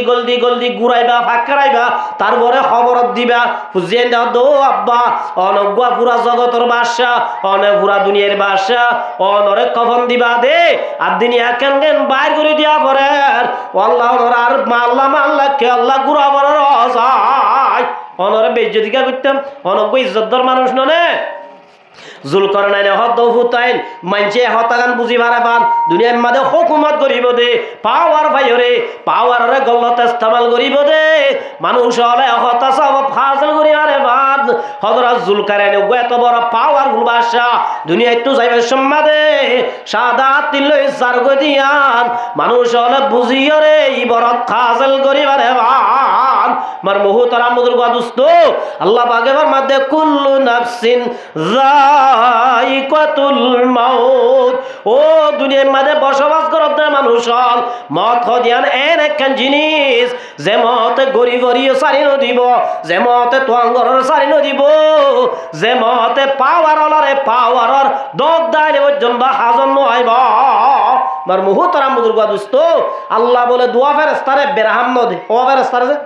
গলতি গুড়াইবা ফাঁকরাইবা তারপরে খবর দিবা ফুজিয়ে দাও দো আব্বা অনজ্ঞ পুরা জগতের বাদশাহ অনে পুরা দুনিয়ার বাদশাহ অনরে কফন দিবা দে আর দুনিয়া কেন বাইর করে দিয়া পরে আল্লাহ আর মাল্লা কে আল্লাহ গুড়া বড় রসায় অনরে বেজ্জতিকা করতাম অনজ্ঞ ইজ্জতদার মানুষ ননে জুলকারনাইনে হদ ফুতাইন মানছে হতাগান বুঝি ভাড়া পান দুনিয়ার মাঝে হুকুমত করিব দে পাওয়ার ভাইরে পাওয়ারে গলত ইস্তেমাল করিব দে মানুষ হলে হতা সব ফাজল করি আরে বাদ হযরত জুলকারনাইনে এত বড় পাওয়ারফুল বাদশা দুনিয়ায় তো যাইবে সম্মাদে সাদা তিলই সারগ দিয়ান মানুষ হলে বুঝিও রে ইবরত ফাজল করিব আরে বাদ মার মুহতারাম বুজুর্গ দোস্ত আল্লাহ পাক এর মধ্যে কুল্লু নাফসিন যায়িকাতুল মাউত ও দুনিয়ার মধ্যে বসবাস করতে মানুষ হল মত হদিয়ান এন একখান জিনিস যে মতে গড়ি সারি নদিব যে মতে তোয়াঙ্গর সারি নদিব যে মতে পাওয়ারর দগ দাইলে পর্যন্ত হাজন নইব মার মুহতারাম বুজুর্গ দোস্ত আল্লাহ বলে দুয়া ফেরেশতারে বেরহাম নদী ও ফেরেশতারে যে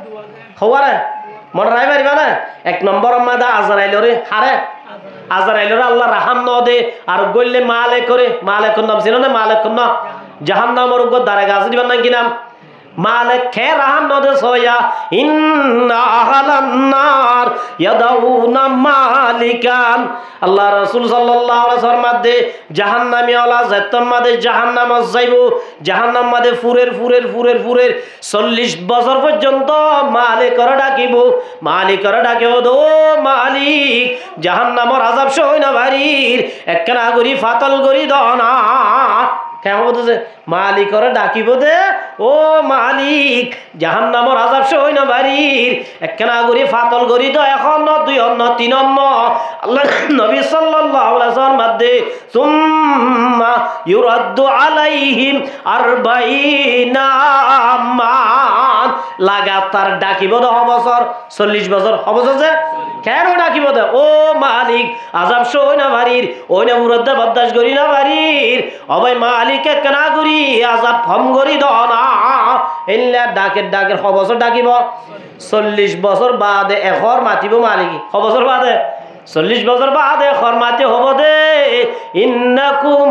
হওয়ারে মনে রাই পারিবা না এক নম্বর মাদা আজরাইলরে হারে আজরাইলরে আল্লাহ রাহাম ন দে আর গইলে মালেকর নাম ছিল না মালেকর না জাহান্নামের উপর দাঁড়া গাছ দিবার নাম কি নাম মালিক খে রাহাম ন দে সয়া ইন্না আহলান নার ইয়াদাউনা মালিকান আল্লাহ রাসূল সাল্লাল্লাহু আলাইহি ওয়াসাল্লাম মধ্যে জাহান্নামী ওয়ালা যেতম মধ্যে জাহান্নাম যাইবো জাহান্নাম মধ্যে ফুরের 40 বছর পর্যন্ত মালিকর ডাকিব দো মালিক জাহান্নামের আযাব সই না বাড়ির একখানা গরি ফাতল গরি দনা কেমন বলতেছে মালিকর ডাকিব দে ও মালিক জাহান্নামের আযাব সই না বাড়ির একখানা গরি ফাতল গরি দ এখন 2 3 আল্লাহ নবী সাল্লাল্লাহু আলাইহি ওয়াসাল্লাম মধ্যে সুম্মা ইউরাদ্দু আলাইহিম 40 মান লাগাতার ডাকিব দে বছর 40 বছর অবশ্য যে কেন ডাকিব দে ও মালিক আযাব সই না বাড়ির ওই না মুরদ্দা বরদাশত করি না বাড়ির অবৈ মালিকে কেনা করি আযাব ফম করি দ না এল্লা ডাকের বছর ডাকিব 40 বছর বাদে এখর মাতিব মালিকি ক বছর বাদে 40 বছর বাদে এখর মাতি হব দে ইন্নাকুম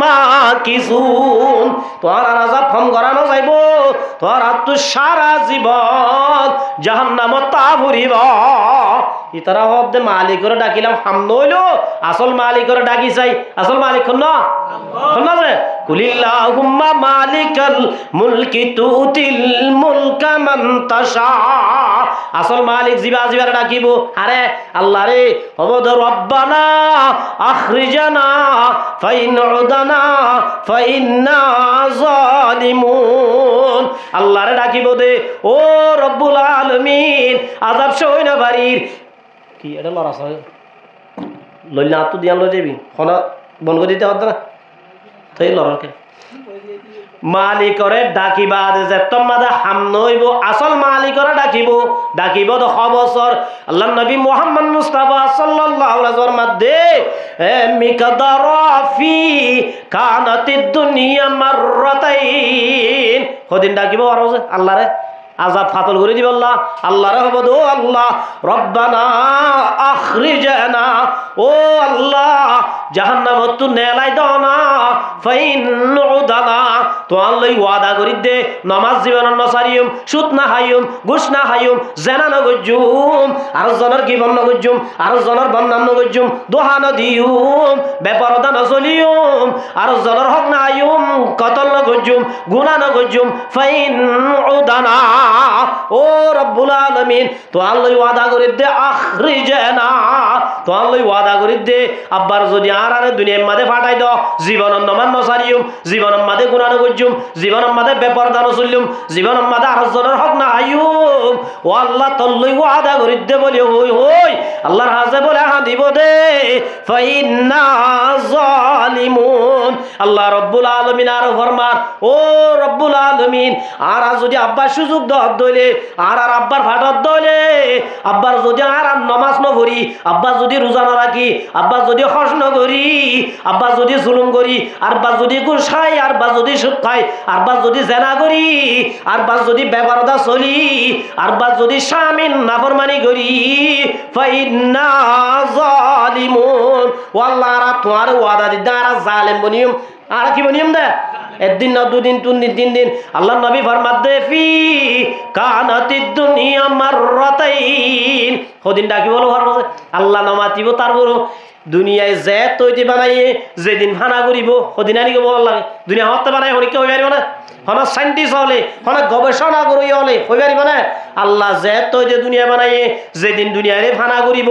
মাকিসুন তোর আযাব ফম করানো যাইব তোর আত্ম সারা জীবন জাহান্নামত তা ভরিব ইতারা হদে মালিকরে ডাকিলাম হামদ হইলো আসল মালিকরে ডাকি চাই আসল মালিক কোন না রে কুলিল্লাহুম্মা মালিকাল মুলকি তুতিল মুলকা মান তাশা আসল মালিক জিবা জিবারে ডাকিব আরে আল্লাহ রে হবদ রব্বানা আখরিজানা ফাইন উদানা ফাইন্না জালিমুন আল্লাহরে ডাকিব দে ও রব্বুল আলামিন আযাব সই না বাড়ির কি এটা লড়া সহ লইলা তো দিয়া লই যাবি কোন বন করে দিতে হত না তাই লড়াকে মালিকরে ডাকিবা যে তোমাদা হাম নইব আসল মালিকরে ডাকিব 10 বছর আল্লাহর নবী মুহাম্মদ মুস্তাফা সাল্লাল্লাহু আলাইহি ওয়াসাল্লাম মধ্যে মিকদারাফি কানাতিদ দুনিয়া মাররাতাইন কদিন ডাকিব আর আল্লাহরে আযাব ফাতল করে দিব আল্লাহরে হবদ ও আল্লাহ রব্বানা আখরিজানা ও আল্লাহ জাহান্নামত তু নেলাই দাও না ফাইন উদানা তো আল্লাহ ওয়াদা করি দে নামাজ জীবন না সারিয়ম সুদ না হাইয়ম ঘুষ না হাইয়ম জেনা না গজুম আর জনের কি বন্ন গজুম আর জনের বন্নাম না গজুম দোহা না দিউম বেপরদা না চলিয়ম আর জনের হক না হাইয়ম কতল না গজুম গুনাহ না গজুম ফাইন উদানা ও রব্বুল আলামিন তো আল্লাহ ওয়াদা করে দে আখরিজানা তো আল্লাহ ওয়াদা করে দে আব্বার যদি আর দুনিয়ার মাঝে ফাটাই দাও জীবনের নমান নসারিয়ম জীবনের মাঝে গুনাহ গজুম জীবনের মাঝে বেপরদা না চলিয়ম জীবনের মাঝে আর জনের হক না হাইয়ম ও আল্লাহ তল্লাই ওয়াদা করে দে বলে হই হই আল্লাহর হাজে বলে হা দিব দে ফাইন্না জালিমুন আল্লাহ রব্বুল আলামিন আর ফরমান ও রব্বুল আলামিন আর যদি আব্বা সুযোগ দইলে আর আব্বার ফাটত দইলে আব্বার যদি আর নামাজ ন পড়ি আব্বা যদি রোজা না রাখি আব্বা যদি হজ ন করি আব্বা যদি জুলুম করি আর বা যদি ঘুষ খাই আর বা যদি সুদ খাই আর বা যদি জেনা করি আর বা যদি বেপরদা চলি আর বা যদি স্বামীর নাফরমানি করি ফাইন্না জালিমুন ওয়াল্লাহ আর তোমার ওয়াদা দিদা আর জালেম বনিয়ম আর কি বনিয়ম দে একদিন না দুদিন তিন দিন আল্লাহ নবী ফরমাত দে ফি কানাতিদ দুনিয়া মাররাতাইন কদিন ডাকি বলো আল্লাহ নামাতিব তারপর দুনিয়ায় যে তৈরি বানাইয়ে যেদিন ফানা করিব সদিন আনি কব লাগে দুনিয়া হতে বানাই হরিকে হয়ে পারিব না হন সাইন্টিস্ট হলে হন গবেষণা করি হলে হয়ে পারিব না আল্লাহ যে তৈরি দুনিয়া বানাইয়ে যেদিন দুনিয়ারে ফানা করিব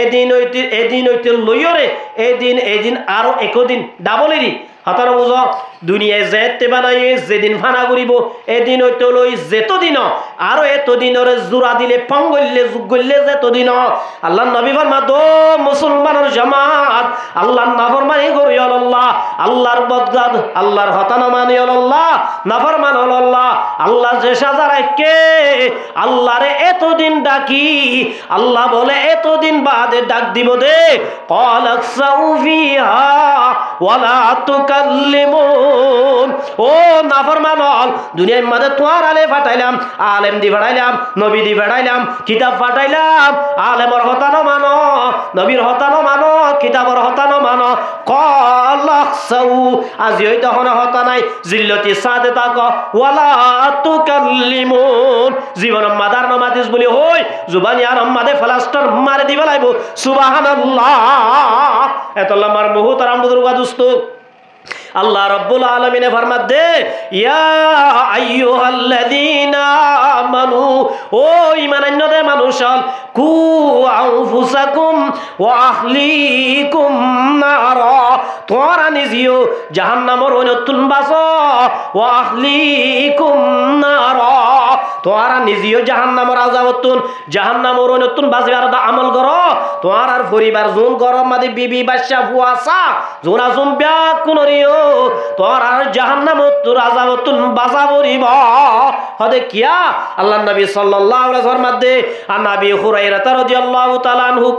এদিন হইতে লইয়রে এদিন আরো একদিন ডাবলেরই হাতার বুঝ দুনিয়ায় যেতে বানাইয়ে যেদিন ফানা করিব এদিন হইতে লই যেতদিন আরো এতদিনের জোড়া দিলে পঙ্গল্লে যুগ গল্লে যেতদিন আল্লাহ নবী ফরমাত ও মুসলমানের জামাত আল্লাহর নাফরমানি করি আল্লাহ আল্লাহর বদগাদ আল্লাহর হতানা মানি আল্লাহ নাফরমান আল্লাহ আল্লাহ যে সাজা রাখে আল্লাহরে এতদিন ডাকি আল্লাহ বলে এতদিন বাদে ডাক দিব দে ক্বাল আকসাউ ফিহা ওয়ালা তুকাল্লিমুন ও নাফরমান দুনিয়ার মধ্যে তোমার আলে পাঠাইলাম আলেম দি পাঠাইলাম নবী দি পাঠাইলাম কিতাব পাঠাইলাম আলেমর হতানো মানো নবীর হতানো মানো কিতাবর হতানো মানো ক্বাল আকসাউ আজি হইতে হন হতা নাই জিল্লতি সাদে তাক ওয়ালা তুকাল্লিমুন জীবন মাদার নমাদিস বলি হই জুবানি আর মাদে ফলাস্টার মারে দিবা লাইব সুবহানাল্লাহ এতলা মার মুহতারাম বুজুর্গ দোস্ত আল্লাহ রাব্বুল আলামিন ফরমাত দে ইয়া আইয়ুহাল্লাযীনা আমানু ও ঈমানান্যদে মানুষাল কু আনফুসাকুম ওয়া আহলিকুম নারা তোরা নিজেও জাহান্নামের অনতুন বাঁচো ওয়া আহলিকুম নারা তোরা নিজেও জাহান্নামের আযাবতুন জাহান্নামের অনতুন বাঁচবার আমল করো তোর আর পরিবার জুন গরম মাদি বিবি বাচ্চা ফুয়াসা জোনা জুম ব্যাক কোনরিও তোর আর জাহান্নামত আযাবতুন বাঁচা পড়িব হদে কিয়া আল্লাহর নবী সাল্লাল্লাহু আলাইহি ওয়াসাল্লাম মধ্যে আর নবী হুরায়রা রাদিয়াল্লাহু তাআলা আনহু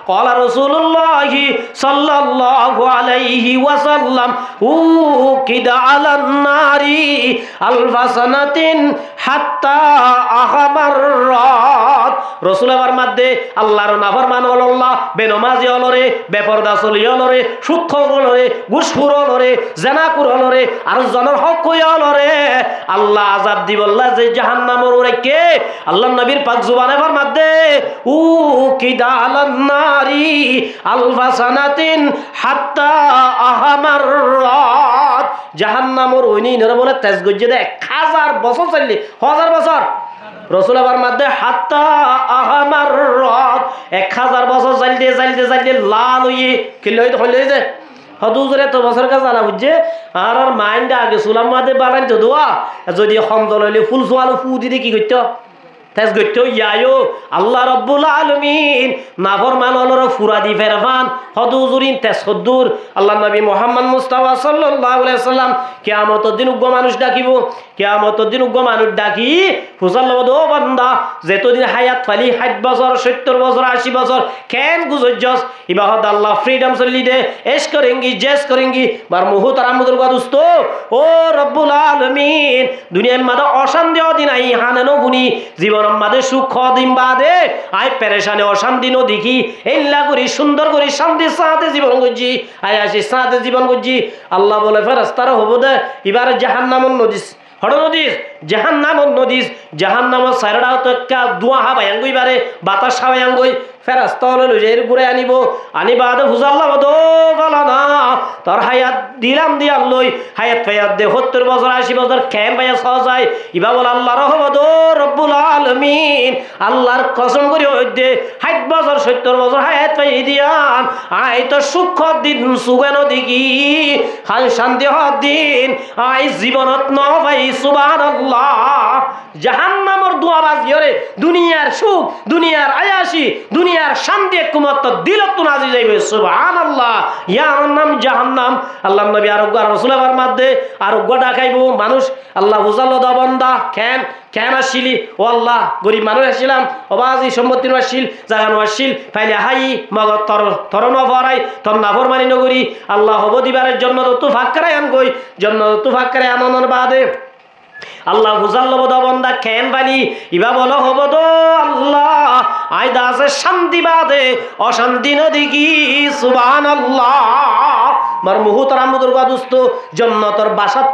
قال رسول الله صلى الله عليه وسلم اوقد على النار الف سنه حتى আহমাররাত রাসূল আবার মধ্যে আল্লাহর নাফরমান হলল্লাহ বেনমাজি হলরে বেপরদা চলি হলরে সুদখোর হলরে ঘুষখোর হলরে জেনাকুর হলরে আর জনের হক কই হলরে আল্লাহ আযাব দিবল্লাহ যে জাহান্নামের ওরে কে আল্লাহর নবীর পাক জুবানে ফরমাতে উ কিদালান নারি আলফা সানাতিন হাত্তা আহমাররাত জাহান্নামের ওইনি নরে বলে তেজ গজ্জে দে 1000 বছর চললে 1000 বছর রাসূল আবার মধ্যে হাত্তা আহমাররাত 1000 বছর চলতে চলতে চলতে লাল হইয়ে কি হইলে যে হদুজরে তো বছর কাজ জানা বুঝছে আর মাইন্ড আগে সুলাম মাদে বানাই তো দোয়া যদি খমদল হইলে ফুল সোয়ালো ফু দিতে কি করতে তেজ গইতো ইয়ায়ো আল্লাহ রাব্বুল আলামিন নাফরমান হলর ফুরাদি ফেরফান হদুজুরিন তেজ হদ্দুর আল্লাহ নবী মুহাম্মদ মুস্তাফা সাল্লাল্লাহু আলাইহি সাল্লাম কিয়ামতের দিন উগ্র মানুষ ডাকিব কিয়ামতের দিন উগ্র মানুষ ডাকি ফুসাল্লাহ ও বান্দা যেতদিন হায়াত ফালি 60 বছর 70 বছর 80 বছর কেন গুজজ্জস ইবাহত আল্লাহ ফ্রিডম চলি দে এশ করেঙ্গি জেস করেঙ্গি বার মুহতারাম মুদুর দোস্ত ও রব্বুল আলামিন দুনিয়ার মাদা অশান্তি দিন আই হানানো বুনি জীবন আমাদের সুখ দিন বাদে আই পেরেশানে অশান্তি ন দেখি এইলা করি সুন্দর করে শান্তির সাথে জীবন করছি আই আসি সাথে জীবন করছি আল্লাহ বলে ফেরেশতারা হবো দে এবার জাহান্নামের নদী হড় নদীর জাহান্নামের নদী জাহান্নামের সাইরাও তো একটা দুয়া হাবায়াঙ্গই বারে বাতাস হাবায়াঙ্গই ফেরেশতা হলো লইয়ের ঘুরে আনিবাদে হুজাল্লাহ বদো ফালানা তোর হায়াত দিলাম দিয়া লই হায়াত ফায়াত দে 70 বছর 80 বছর কেন পায়া সজায় ইবা বল আল্লাহর রহমত রব্বুল আলামিন আল্লাহর কসম করি হইতে 60 বছর 70 বছর হায়াত পাই দিয়ান আই তো সুখ দিন সুগানো দিকি হাই শান্তি হদ দিন আই জীবনত ন পাই সুবহানাল্লাহ জাহান্নামের দুয়া বাজিরে দুনিয়ার সুখ দুনিয়ার আয়াসি দুনিয়ার শান্তি একমাত্র দিলত নাজি যাইবে সুবহানাল্লাহ ইয়া নাম জাহান্নাম আল্লাহর নবী আরোগ্য রাসূলের মধ্যে আরোগ্য ডাকাইবো মানুষ আল্লাহ বুঝালো দা বান্দা কেন আসিলি ও আল্লাহ গরিব মানুষ আসিলাম অবাজি সম্পত্তি আসিল জাগানো আসিল ফাইলে হাই মগ তরণ ফরাই তর নাফরমানি নগরী আল্লাহ হব দিবারের জন্য তো ফাঁকরাই আন গই জন্য তো ফাঁকরাই আনন্দ বাদে আল্লাহ বুঝাল্লো বদা বন্দা কেন বালি ইবা বলো হব তো আল্লাহ আয়দা আছে শান্তি বাদে অশান্তি নদী কি সুবহানাল্লাহ মার মুহতারাম দুর্গা দোস্ত জন্নতর বাসাত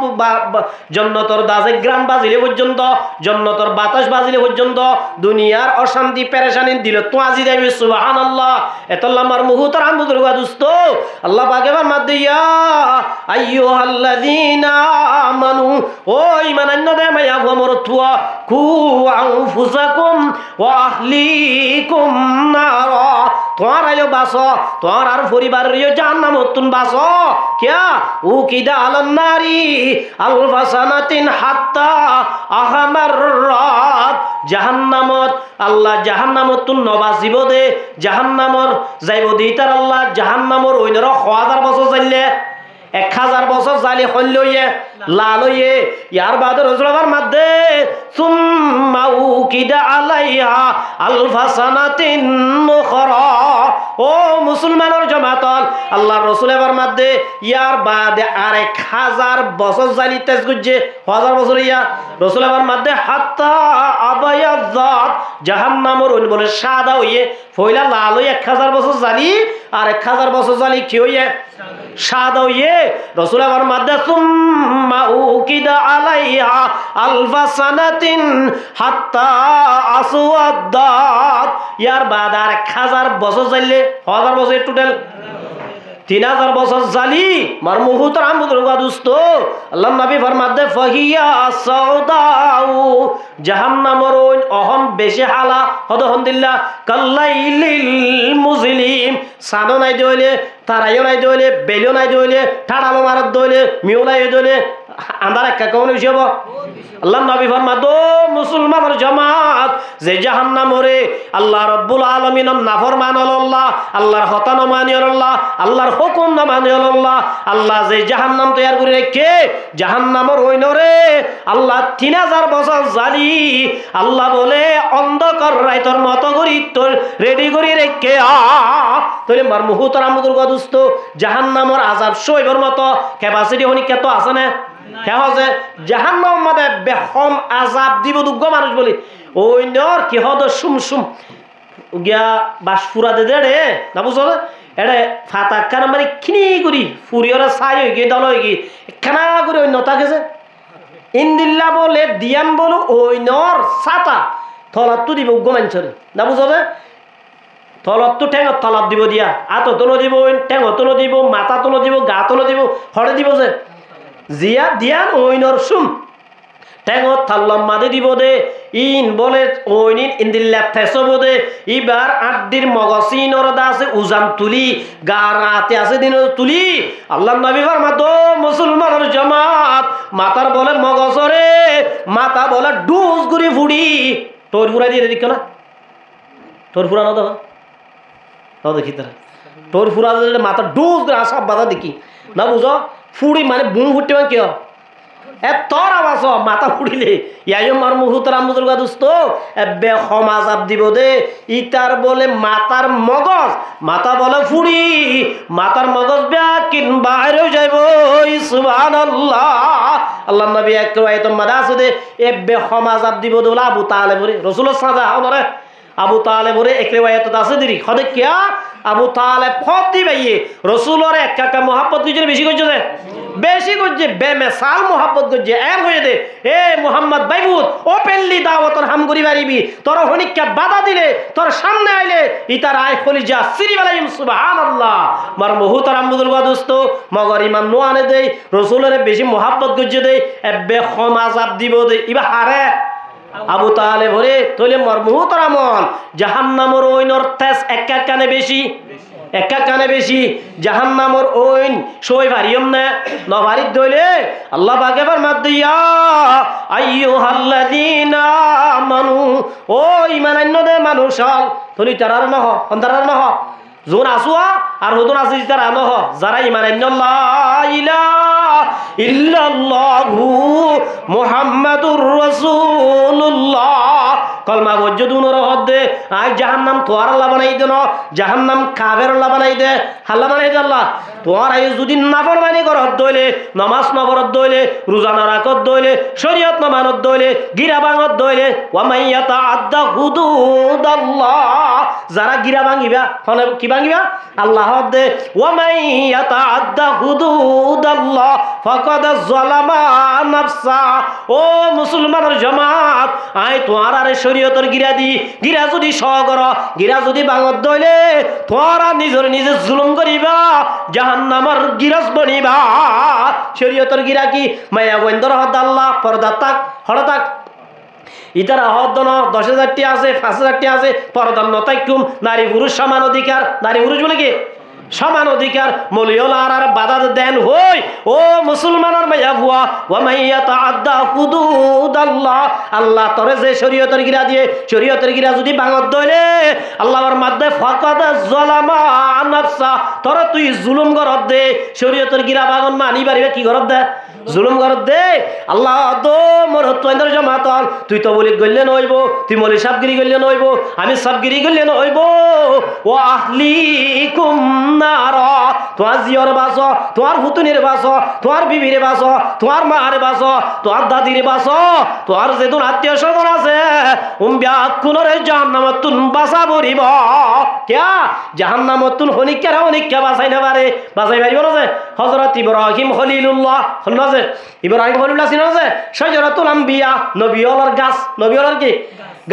জন্নতর দাজে গ্রাম বাজিলে পর্যন্ত জন্নতর বাতাস বাজিলে পর্যন্ত দুনিয়ার অশান্তি পেরেশানি দিল তো আজি দেবে সুবহানাল্লাহ এতল্লাহ মার মুহতারাম দুর্গা দোস্ত আল্লাহ পাক এবার মাদিয়া আইয়ুহাল্লাযীনা আমানু ও ঈমানান্য দে মায়া গমরতুয়া কু আনফুসাকুম ওয়া আহলিকুম নারা তোমার আয়ো বাসো তোমার আর পরিবারের জাহান্নামতুন বাসো क्या उकिदा अलन नारी अल्फा सनातिन हत्ता अहमर्रात जहन्नामत अल्लाह जहन्नामतुन नबासिब दे जहन्नामर जाइब दितार अल्लाह जहन्नामर ओइनर 1000 বছর চললে 1000 বছর জালি হইলয়ে লাল হইয়ে ইয়ার বাদ রাসূলের মধ্যে সুম্মা উকিদা আলাইহা আলফা সানাতিন নুখরা ও মুসলমানের জামাত আল্লাহর রাসূলের মধ্যে ইয়ার বাদে আর 1000 বছর জালি তেজ গুজে 1000 বছর ইয়া রাসূলের মধ্যে হাত্তা আবায়াযাত জাহান্নামের ওই বলে সাদা হইয়ে ফয়লা লাল হইয়ে 1000 বছর জালি আর 1000 বছর জালি কি হইয়ে সাদা হইয়ে রাসূলের মধ্যে সুম্মা উকিদা আলাইহা আলফা সানাতিন হাত্তা আসওয়াদাত ইয়ার বাদ আর 1000 বছর জাইলে 1000 বছর টোটাল 3000 বছর জালি মার মুহতারাম বুজুর্গ দোস্ত আল্লাহর নবী ফরমাতে ফাহিয়া সাউদাউ জাহান্নামের অহন বেশি হালা হদহন্দিল্লাহ কাল্লাইলিল মুজলিম সানো নাই দইলে তারাইও নাই দইলে বেলিও নাই দইলে ঠাড়ালো মারত দইলে মিউলাই দইলে আন্দার একটা কোন হিসাব আল্লাহর নবী ফরমাতো মুসলমানের জামাত যে জাহান্নামরে আল্লাহ রাব্বুল আলামিনের নাফরমান আল্লাহ আল্লাহর হতা না মানি আল্লাহ আল্লাহর হুকুম না মানি আল্লাহ আল্লাহ যে জাহান্নাম তৈয়ার করে রেখে জাহান্নামের ওইনরে আল্লাহ 3000 বছর জালি আল্লাহ বলে অন্ধকার রাইতর মতো করি তোর রেডি করে রেখে তাহলে মার মুহতারাম দুর্গা দোস্ত জাহান্নামের আযাব সইবার মতো ক্যাপাসিটি হনি কত আছে না কে হচ্ছে জাহান্নাম মাদে বেহম আযাব দিব দুগ্গ মানুষ বলি ওই নর কি হদ সুম গিয়া বাস ফুরা দে রে না বুঝো এড়ে ফাতা কান মানে খিনি করি ফুরিয়রা ছাই হয়ে গিয়ে দল হয়ে গিয়ে খানা করে অন্য থাকেছে ইন্দিল্লা বলে দিয়াম বলো ওই নর ছাতা থলাত্তু দিব উগ্র মানুষের না বুঝো তলত্তু ঠেঙত তলাপ দিব দিয়া আত তোলো দিব ঠেঙ তোলো দিব মাথা তোলো দিব গা তোলো দিব হরে দিব যে জিয়া দিয়ান ওইনর সুম ঠেঙত থাল্লম মাদে দিব দে ইন বলে ওইনিন ইন্দিল্লাপ থেসব দে ইবার আড্ডির মগসিনর দা আছে উজান তুলি গার আতে আছে দিন তুলি আল্লাহ নবী ফরমাত মুসলমানের জামাত মাথার বলে মগজরে মাথা বলে ডুস গুরি ফুড়ি তোর ফুরা দিয়ে দিক না তোর ফুরা না দাও দেখি তারা তোর ফুরা দিলে মাথা ডুস করে আসা বাধা দেখি না বুঝো ফুড়ি মানে বুম ফুটতে মানে কেউ এ তোর আবাস মাথা ফুড়িলে ইয়াই মার মুহুতর আমুদুর গা দুস্ত এবে সমাজ আপ দিব দে ইটার বলে মাথার মগজ মাথা বলে ফুড়ি মাথার মগজ বেয়া কিন বাইরে যাইব সুবহানাল্লাহ আল্লাহ নবী এক রায়ত মাদা আছে দে এবে সমাজ আপ দিব দোলা আবু তালেব রাসূলুল্লাহ সাজা ওরে আবু তালেব এক রায়ত আছে দিরি খদে কিয়া আবু তালেব ফতি ভাইয়ে রাসূলের এক কাকা মোহাব্বত কিছু বেশি করছে বেশি করছে বেমেসাল মোহাব্বত করছে এম হয়ে দে এ মোহাম্মদ বাইবুদ ওপেনলি দাওয়াতর হাম করি পারিবি তোর হনিককে বাধা দিলে তোর সামনে আইলে ইতার আয় খলিজা সিরিবালাইম সুবহানাল্লাহ মার মুহুতার আমবুদুল দোস্ত মগর ইমান নোয়ানে দেই রাসূলের বেশি মোহাব্বত করছে দেই এবে সমাজ আপ দিব দে ইবা হারে আবু তালেব হরে তইলে মর মুহুতার আমল জাহান্নামের ওইনর তেজ একা কানে বেশি একা কানে বেশি জাহান্নামের ওইন সই ভারিয়ম না নভারিত দইলে আল্লাহ পাকে ফরমাত দিয়া আইয়ুহাল্লাযীনা আমানু ও ঈমান আনদে মানুষ হল তলি তারার নহ অন্তরার নহ জোন আসুয়া আর হুদুন আসি তারা নহ যারা ঈমান আনল্লাহ ইলাহা ইল্লাল্লাহু মুহাম্মাদুর রাসূলুল্লাহ কলমা বজ্জুদুনর হদ্দে আজ জাহান্নাম তোয়ার আল্লাহ বানাই দেন জাহান্নাম কাফের আল্লাহ বানাই দে আল্লাহ বানাই দে আল্লাহ তোয়ার আই যদি নাফরমানি করত দইলে নামাজ নবরত দইলে রোজা না রাখত দইলে শরীয়ত না মানত দইলে গিরা ভাঙত দইলে ওয়া মাইয়াতা আদ্দা হুদুদাল্লাহ যারা গিরা ভাঙিবা মানে কি ভাঙিবা আল্লাহ হদ্দে ওয়া মাইয়াতা আদ্দা হুদুদাল্লাহ ফাকাদ যালামা নাফসা ও মুসলমানের জামাত আই তোয়ার আরে শরীয়তের গিরা যদি সগর গিরা যদি বাঙত দইলে তোরা নিজের নিজে জুলুম করিবা জাহান্নামের গিরাস বনিবা শরীয়তের গিরা কি মায়া গোয়েন্দর হদ আল্লাহ পর্দা তাক হড় তাক ইতার আহ্দন 10,000টি আছে 5,000টি আছে পর্দার নতাইকুম নারী পুরুষ সমান অধিকার নারী পুরুষ বলে কি সমান অধিকার মলিয়লার আর বাধা দেন হই ও মুসলমানের মাইয়া বুয়া ওয়া মাইয়াতা আদ্দা হুদুদাল্লাহ আল্লাহ তরে যে শরীয়তের গিরা দিয়ে শরীয়তের গিরা যদি বাঙত দইলে আল্লাহর মাধ্যমে ফাকাদ যালামা নাফসা তরে তুই জুলুম করত দে শরীয়তের গিরা বাগন মানি পারিবে কি করত দে জুলুম করত দে আল্লাহ দো মোর তোইন্দর জামাত তুই তো বলি গইলে নইব তুই মলি সাবগিরি গইলে নইব আমি সাবগিরি গইলে নইব ও আহলিকুম নারা তোমার জিয়র বাস তোমার হুতুনির বাস তোমার বিবির বাস তোমার মার বাস তোমার দাদির বাস তোমার যেদিন আত্মীয় স্বজন আছে ব্যাকুণরে জাহান্নামতুন বাসা বরিব কিয়া জাহান্নামতুন হনিকারা হনিকা বাসাই না পারে বাসাই পারিব না যে হযরত ইব্রাহিম খলিলুল্লাহ শুননা যে ইব্রাহিম খলিলুল্লাহ চিনা যে শাজারাতুল আম্বিয়া নবিয়লার গাছ নবিয়লার কি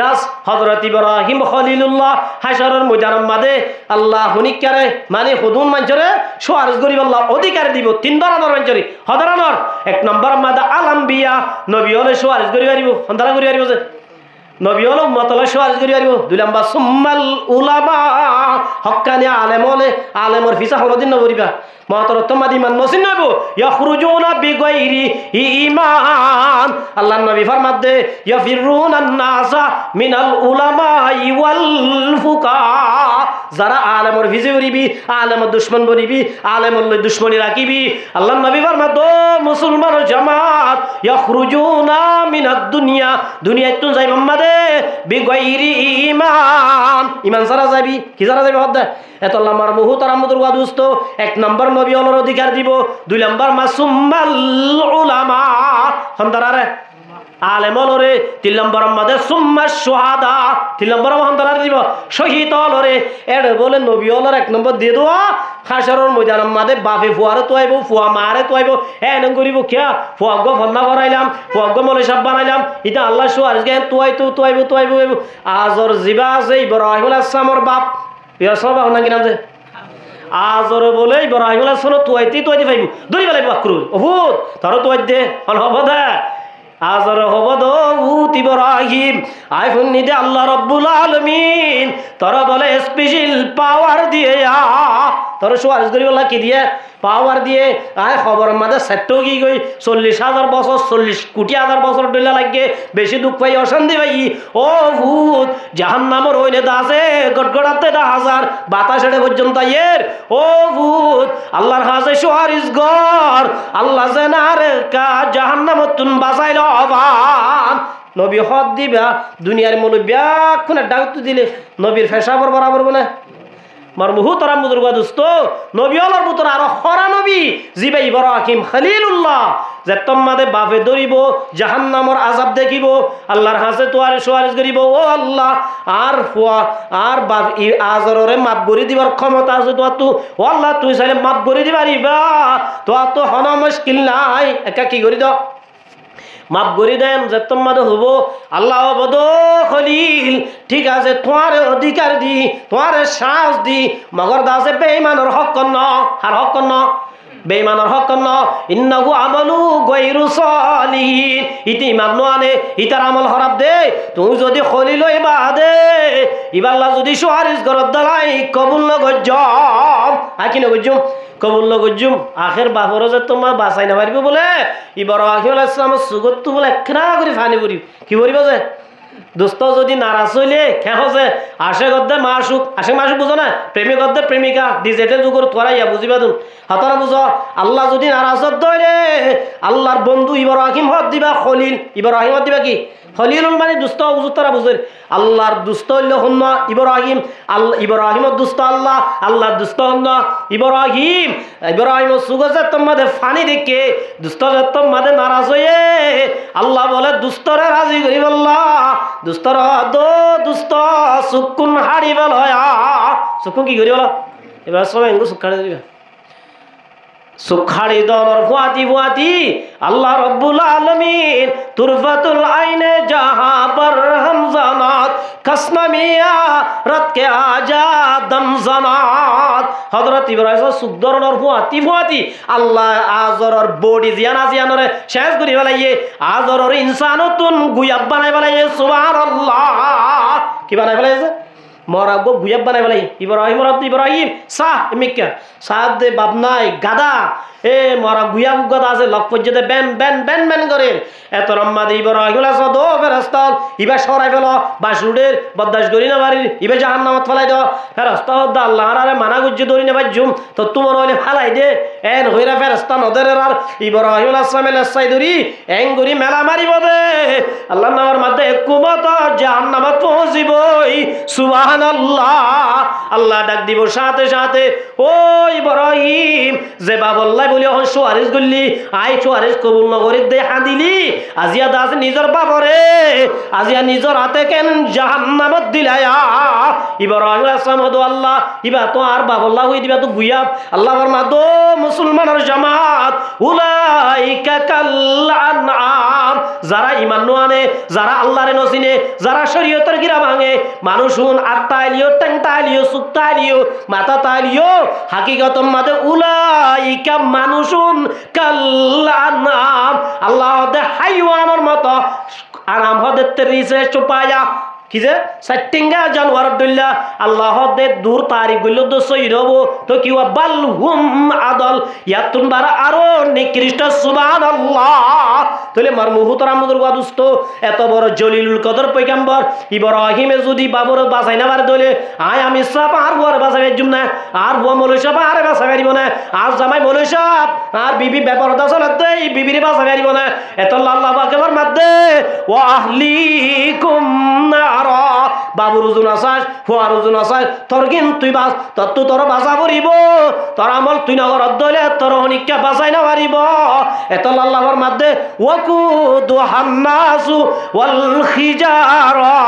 গাছ হযরত ইব্রাহিম খলিলুল্লাহ হাশরের ময়দানের মাঝে আল্লাহ হনিকারে মানে হুদুন মানজরে সুয়ারজ করিব আল্লাহ অধিকার দিব তিন ধরনের মানজরি হদরানর এক নম্বর মাদা আল আম্বিয়া নবী হলে সুয়ারজ করি পারিব সন্তান করি পারিব যে নবী হল উম্মত হলে সুয়ারজ করি পারিব দুই নম্বর সুম্মাল উলামা হক্কানি আলেম হলে আলেমর ফিসা হলদিন নবরিবা মহতরত্তমাদ ইমান নসিন নবু ইয়াখরুজুনা বিগাইরি ঈমান আল্লাহ নবী ফরমাত দে ইয়াফিরুনান নাসা মিনাল উলামাই ওয়াল ফুকাহা যারা আলেমর ভিজে উড়িবি আলেমর দুশমন বনিবি আলেমর লই দুশমনি রাখিবি আল্লাহ নবী ফরমাত ও মুসলমানের জামাত ইয়াখরুজুনা মিনাদ দুনিয়া দুনিয়ায় তুন যাই মোহাম্মদে বিগাইরি ঈমান ঈমান ছাড়া যাবি কি ছাড়া যাবি হদ এত লামার মুহু তার আমদুর ওয়াদুস্ত এক নম্বর নবী হলোর অধিকার দিব দুই নম্বর মাসুম্মাল উলামা হন্দারারে আলেম হলরে তিন নম্বর আমাদের সুম্মা সুহাদা তিন নম্বর হন্দারা দিব শহীদ হলরে এর বলে নবী হলর এক নম্বর দিয়ে দেওয়া হাসরের ময়দান আমাদের বাপে ফুয়ারে তো আইব ফুয়া মারে তো আইব এন করিব কিয়া ফুয়াগ ফন্না করাইলাম ফুয়াগ মলে সাপ বানাইলাম এটা আল্লাহ সুয়ারিস গে তো আইব আজর জিবা আছে ইব্রাহিম আলাইহিস সালামের বাপ ইয়া সব না কি নাম যে আজর বলে ইব্রাহিম আলাইহিস সালাম তুইতে পাইব দড়ি বেলাই বাকরু বহুত তার তো দে হল হবে দে আজর হবদ ভূত ইব্রাহিম আইফোন নিদে আল্লাহ রব্বুল আলামিন তোরা বলে স্পেশাল পাওয়ার দিয়ে তোর সুয়ারিস করি বলা কি দিয়ে পাওয়ার দিয়ে আয় খবর মাঝে সেট্টো কি গই 40,000 বছর 40 কোটি হাজার বছর ডলে লাগে বেশি দুঃখ পাই অশান্তি পাই ও ভূত জাহান্নামের ওইনে দাসে গড়গড়াতে 10,000 বাতাস এড়ে পর্যন্ত এর ও ভূত আল্লাহর হাজে সুয়ারিস গর আল্লাহ জানারে কা জাহান্নামত তুন বাঁচাইল অবান নবী হদ দিবা দুনিয়ার মুলবিয়া কোনে ডাউট দিলে নবীর ফেসাবর বরাবর বলে মার মুহু তারা মুদুরগা দোস্ত নবী হলার ভিতর আরো হরা নবী জিবা ইব্রাহিম খলিলুল্লাহ যে তোমাদের বাপে ধরিব জাহান্নামর আযাব দেখিব আল্লাহর হাসে তোয়ারে সুয়ারিস করিব ও আল্লাহ আর ফুয়া আর বাপ আজররে মাপ গরি দিবার ক্ষমতা আছে তো ও আল্লাহ তুই চাইলে মাপ গরি দিবারিবা তো হনা মুশকিল নাই একা কি করি দাও মাপ গরি দেন যে তোমাদের হব আল্লাহ বদ খলিল ঠিক আছে তোমার অধিকার দি তোমার সাহস দি মগর দাসে বেঈমানের হক ন আর হক ন বেঈমানের হক ন ইন্নাহু আমালু গায়রু সালিহিন ইতি ইমান নআনে ইতার আমল খারাপ দে তুই যদি খলিল হইবা দে ইবাল্লাহ যদি সুয়ারিস করত দলাই কবুল ন গজ্জম আকি ন গজ্জম কবুল ন গজ্জম আখের বাপর যে তোমার বাঁচাই না পারিব বলে ইব্রাহিম আলাইহিস সালামের সুগত বলে একনা করে ফানি পড়ি কি করিব যে দোস্ত যদি নারাজ হইলে খেহ যে আসে গদ্দে মাসুক আসে মাসুক বুঝো না প্রেমিক গদ্দে প্রেমিকা ডিজিটাল যুগর তোরাইয়া বুঝিবা তুমি হাতারা বুঝো আল্লাহ যদি নারাজ ধরে আল্লাহর বন্ধু ইব্রাহিম হদ দিবা খলিল ইব্রাহিম হদ দিবা কি খলিলুল মানে দুস্ত উজুতারা বুঝের আল্লাহর দুস্ত হইল হন্য ইব্রাহিম আল্লাহ ইব্রাহিমের দুস্ত আল্লাহ আল্লাহর দুস্ত হন্য ইব্রাহিম সুগজে তোমাদের ফানি দেখে দুস্ত তোমাদের নারাজ হয়ে আল্লাহ বলে দুস্তরে রাজি করিব আল্লাহ দুস্তর দুস্ত সুকুন হাড়ি বল সুকুন কি করি বলো এবার সবাই এগুলো সুখাড়ি দিবে সুখাড়ি দলর ফুয়াতি আল্লাহ রব্বুল আলামিন তুরফাতুল আইনে জাহা পর হামজানাত কসমিয়া রাত কে আজা দমজানাত হযরত ইব্রাহিম সুদরনর ফুয়াতি আল্লাহ আজরর বডি জিয়ানরে শেষ করি ফেলাইয়ে আজরর ইনসানতুন গুয়াব বানাই ফেলাইয়ে সুবহানাল্লাহ কি বানাই ফেলাইছে মরাগ গুয়াব বানাই ফেলাই ইব্রাহিম সাহ মিক্কা সাহ দে বাবনাই গাদা এ মরা গুয়াব গাদা আছে লক পর্যন্ত বেন করে এত রম্মা দি ইব্রাহিম আলাইহিস দো ফেরেশতা ইবা সরাই ফেল বাসুডের বদদাস করি না বাড়ি ইবা জাহান্নামত ফেলাই দাও ফেরেশতা দা আল্লাহর আরে মানা গুজ্জে ধরি না বাজুম তো তোমার হইলে ফালাই দে এন হইরা ফেরেশতা নদের আর ইব্রাহিম আলাইহিস সালামের সাইদুরি এঙ্গুরি মেলা মারিব দে আল্লাহর নামের মধ্যে কুমত জাহান্নামত পৌঁছিবই সুবহানাল্লাহ আল্লাহ ডাক দিব সাথে সাথে ও ইব্রাহিম যে বাবল্লাই বলি হন সুয়ারিস গল্লি আই সুয়ারিস কবুল নগরীর দে হাদিলি আজিয়া দাস নিজের বাপরে আজিয়া নিজের হাতে কেন জাহান্নামত দিলায়া ইব্রাহিম আলাইহিস সালাম দো আল্লাহ ইবা তো আর বাবল্লা হই দিবা তো গুয়াব আল্লাহ ফরমা দো মুসলমানের জামাত উলাইকা কাল আনআম যারা ঈমান আনে যারা আল্লাহরে নসিনে যারা শরীয়তের গিরা ভাঙে মানুষুন আত্মাইলিও টাংতাইলিও সুক্তাইলিও মাতা তাইলিও হাকিকতম মাদে উলাইকা মানুষুন কাল আনআম আল্লাহ দে হাইওয়ানের মতো আনাম হদে তেরিসে চুপায়া কি যে সাইটিঙ্গা জানোয়ার দইলা আল্লাহ দে দূর তারিখ গইলো তো সহির হবো তো কি বাল হুম আদল ইয়াতুন বারা আরো নিকৃষ্ট সুবহানাল্লাহ তাহলে মার মুহুতরা মুদুর গাদুস্ত এত বড় জলিলুল কদর পয়গম্বর ইব্রাহিমে যদি বাবুর বাঁচাই না পারে তাহলে আয় আমি সব আর বুয়ার বাঁচাবে জুম না আর বুয়া মৌলই সব আর বাঁচাবে দিব না আর জামাই মৌলই সব আর বিবি ব্যাপারটা চলাতে এই বিবির বাঁচাবে দিব না এত আল্লাহ পাকের মধ্যে ও আহলিকুম নারা বাবুর ওজন আসাস ফুয়ার ওজন আসাস তোর কিন্তু তুই বাস তোর বাঁচা পড়িব তোর আমল তুই নগর দলে তোর অনিকা বাঁচাই না পারিব এত আল্লাহর মধ্যে ওয়াকুদুহান নাসু ওয়াল খিজারা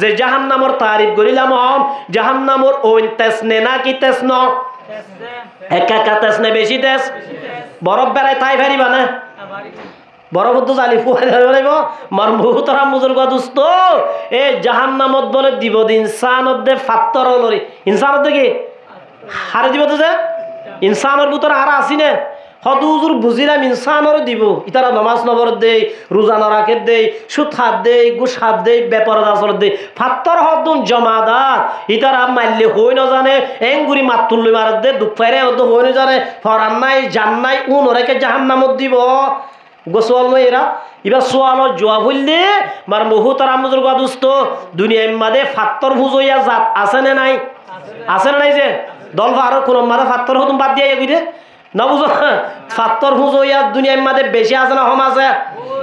যে জাহান্নামর তারিফ করিলাম জাহান্নামর ওই তেসনে না কি তেসন একা একা তেসনে বেশি তেস বরফ বেড়ায় তাই পারিবা না বরফ তো জালি ফুয়াইব মার মুহুতরা মুজুর গদুস্ত এ জাহান্নামত বলে দিব ইনসানত দে ফাত্তর লরি ইনসানত কি হারে দিব তো যে ইনসানের ভিতরে আর আসি না হদুজুর বুঝিলাম ইনসানর দিব ইতারা নমাজ নবর দেই রোজা নরাকে দেই সুদ হাত দেই গুস হাত দেই বেপর দাসর দেই ফাত্তর হদুন জমাদার ইতারা মারলে হই না জানে এঙ্গুরি মাতুল্লি মার দে দুপাইরে হদ হই না জানে ফরান নাই জান নাই উন ওরাকে জাহান্নামত দিব গোসওয়াল নয় এরা এবার সোয়াল জবাব হইলে মার মুহুতরা মুজুর গদুস্ত দুনিয়ার মাঝে ফাত্তর বুঝইয়া জাত আছে না নাই আছে না নাই যে দল আর কোন মাঝে ফাত্তর হতুম বাদ দিয়ে এগুই না বুঝো ফাত্তর বুঝইয়া দুনিয়ার মাঝে বেশি আছে না হম আছে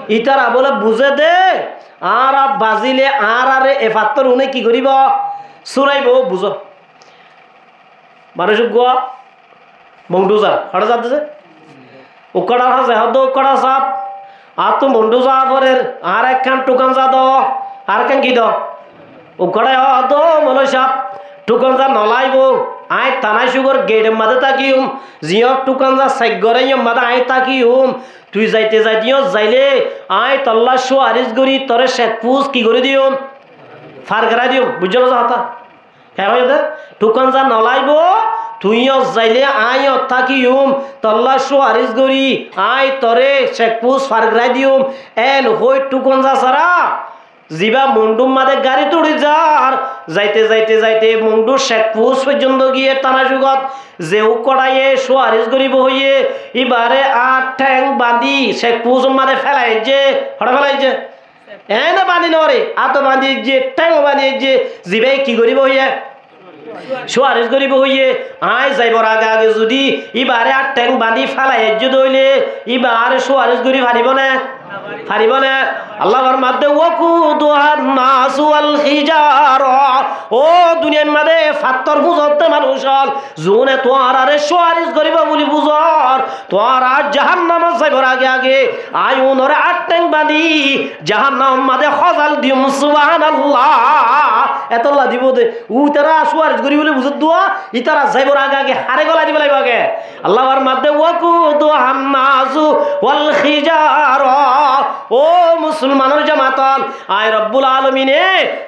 ইতারা বলে বুঝে দে আর বাজিলে আর আরে এ ফাত্তর উনি কি করিব চুরাইব বুঝো মানুষ গোয়া মংডুজা হঠাৎ যাচ্ছে উকড়া আছে হদ উকড়া সাপ আর তো মন্ডু যা পরে আর একখান টুকান যা দ আর কেন কি দ উকড়া হদ মনে সাপ টুকান যা নলাইব আয় তানাই সুগর গেটের মাঝে তাকিউম জিয়র টুকান যা সাইগরে মাঝে আয় তাকিউম তুই যাইতে যাইতিও যাইলে আয় তল্লা শো আরিস গরি তরে শেখ পুষ কি করে দিও ফার করাই দিও বুঝল যা হতা হ্যাঁ ভাই টুকান যা নলাইব তুইও যাইলে আয় থাকিউম তল্লা শো আরিস গরি আয় তরে শেখ পুষ ফার করাই দিউম এন হই টুকান যা সারা জিবা মুন্ডুম মাদে গাড়ি তুড়ি যার যাইতে যাইতে যাইতে মুন্ডু শেখ পুষ পর্যন্ত গিয়ে টানা যুগত যেও কড়াইয়ে সোয়ারিস গরিব হইয়ে এবারে আট ঠ্যাং বাঁধি শেখ পুষ মাদে ফেলাই যে হঠাৎ ফেলাই যে এনে বাঁধি নরে আত বাঁধি যে ঠ্যাং বাঁধি যে জিবাই কি গরিব হইয়ে সোয়ারিস গরিব হইয়ে আয় যাইবর আগে আগে যদি এবারে আট ঠ্যাং বাঁধি ফেলাই যে দইলে এবারে সোয়ারিস গরিব হারিব না পারিব না আল্লাহর মধ্যে ওয়াকুদুহান নাসু ওয়াল হিজারা ও দুনিয়ার মধ্যে ফাত্তর বুঝতে মানুষ জোনে তোর আরে সোয়ারিস করিব বলি বুঝর তোর আর জাহান্নামে যাইবার আগে আগে আয় ওনরে আট ট্যাং বাঁধি জাহান্নাম মধ্যে খজাল দিম সুবহানাল্লাহ এতলা দিব দে উ তারা সোয়ারিস করি বলে বুঝত দোয়া ইতারা যাইবার আগে আগে হারে গলা দিব লাগবে আগে আল্লাহর মধ্যে ওয়াকুদুহান নাসু ওয়াল হিজারা ও মুসলমানের জামাতল আয় রব্বুল আলামিনে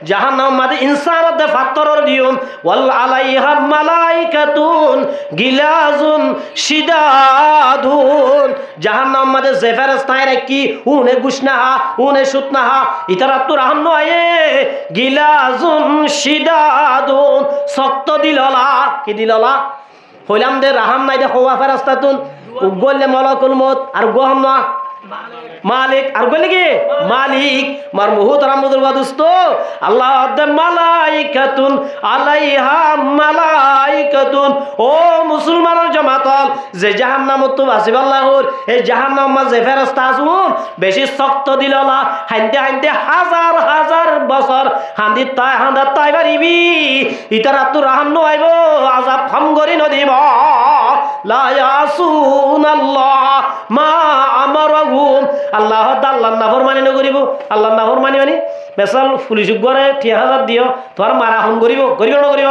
জাহান্নাম মাদে ইনসানত দে ফাত্তরর দিউম ওয়াল আলাইহা মালাইকাতুন গিলাজুন শিদাদুন জাহান্নাম মাদে যে ফেরেশতায় রাখি উনে গুশনাহা উনে সুতনাহা ইতারা তো রাহন নয়ে গিলাজুন শিদাদুন শক্ত দিললা কি দিললা হইলাম দে রাহাম নাই দে হওয়া ফেরেশতাতুন উগলে মালাকুল মউত আর গোহাম না মালিক আর বলে কি মালিক মার মুহুতরা মুদুর বাদুস্ত আল্লাহ দে মালাইকাতুন আলাইহা মালাইকাতুন ও মুসলমানের জামাতল যে জাহান্নামত তো বাসিব আল্লাহর এই জাহান্নাম মাঝে ফেরেশতা আসুন বেশি শক্ত দিললা হানতে হানতে হাজার হাজার বছর হান্দি তাই হান্দা তাই পারিবি ইতারা তো রাহাম নইব আযাব ফাম গরি নদিব লা ইয়াসুনাল্লাহ মা আমারহুম আল্লাহ আল্লাহর নাফরমানি নকরিব আল্লাহর নাফরমানি মানে বেসাল পুলিশ গরে 3000 দিও তোর মারা হন করিব করিব না করিব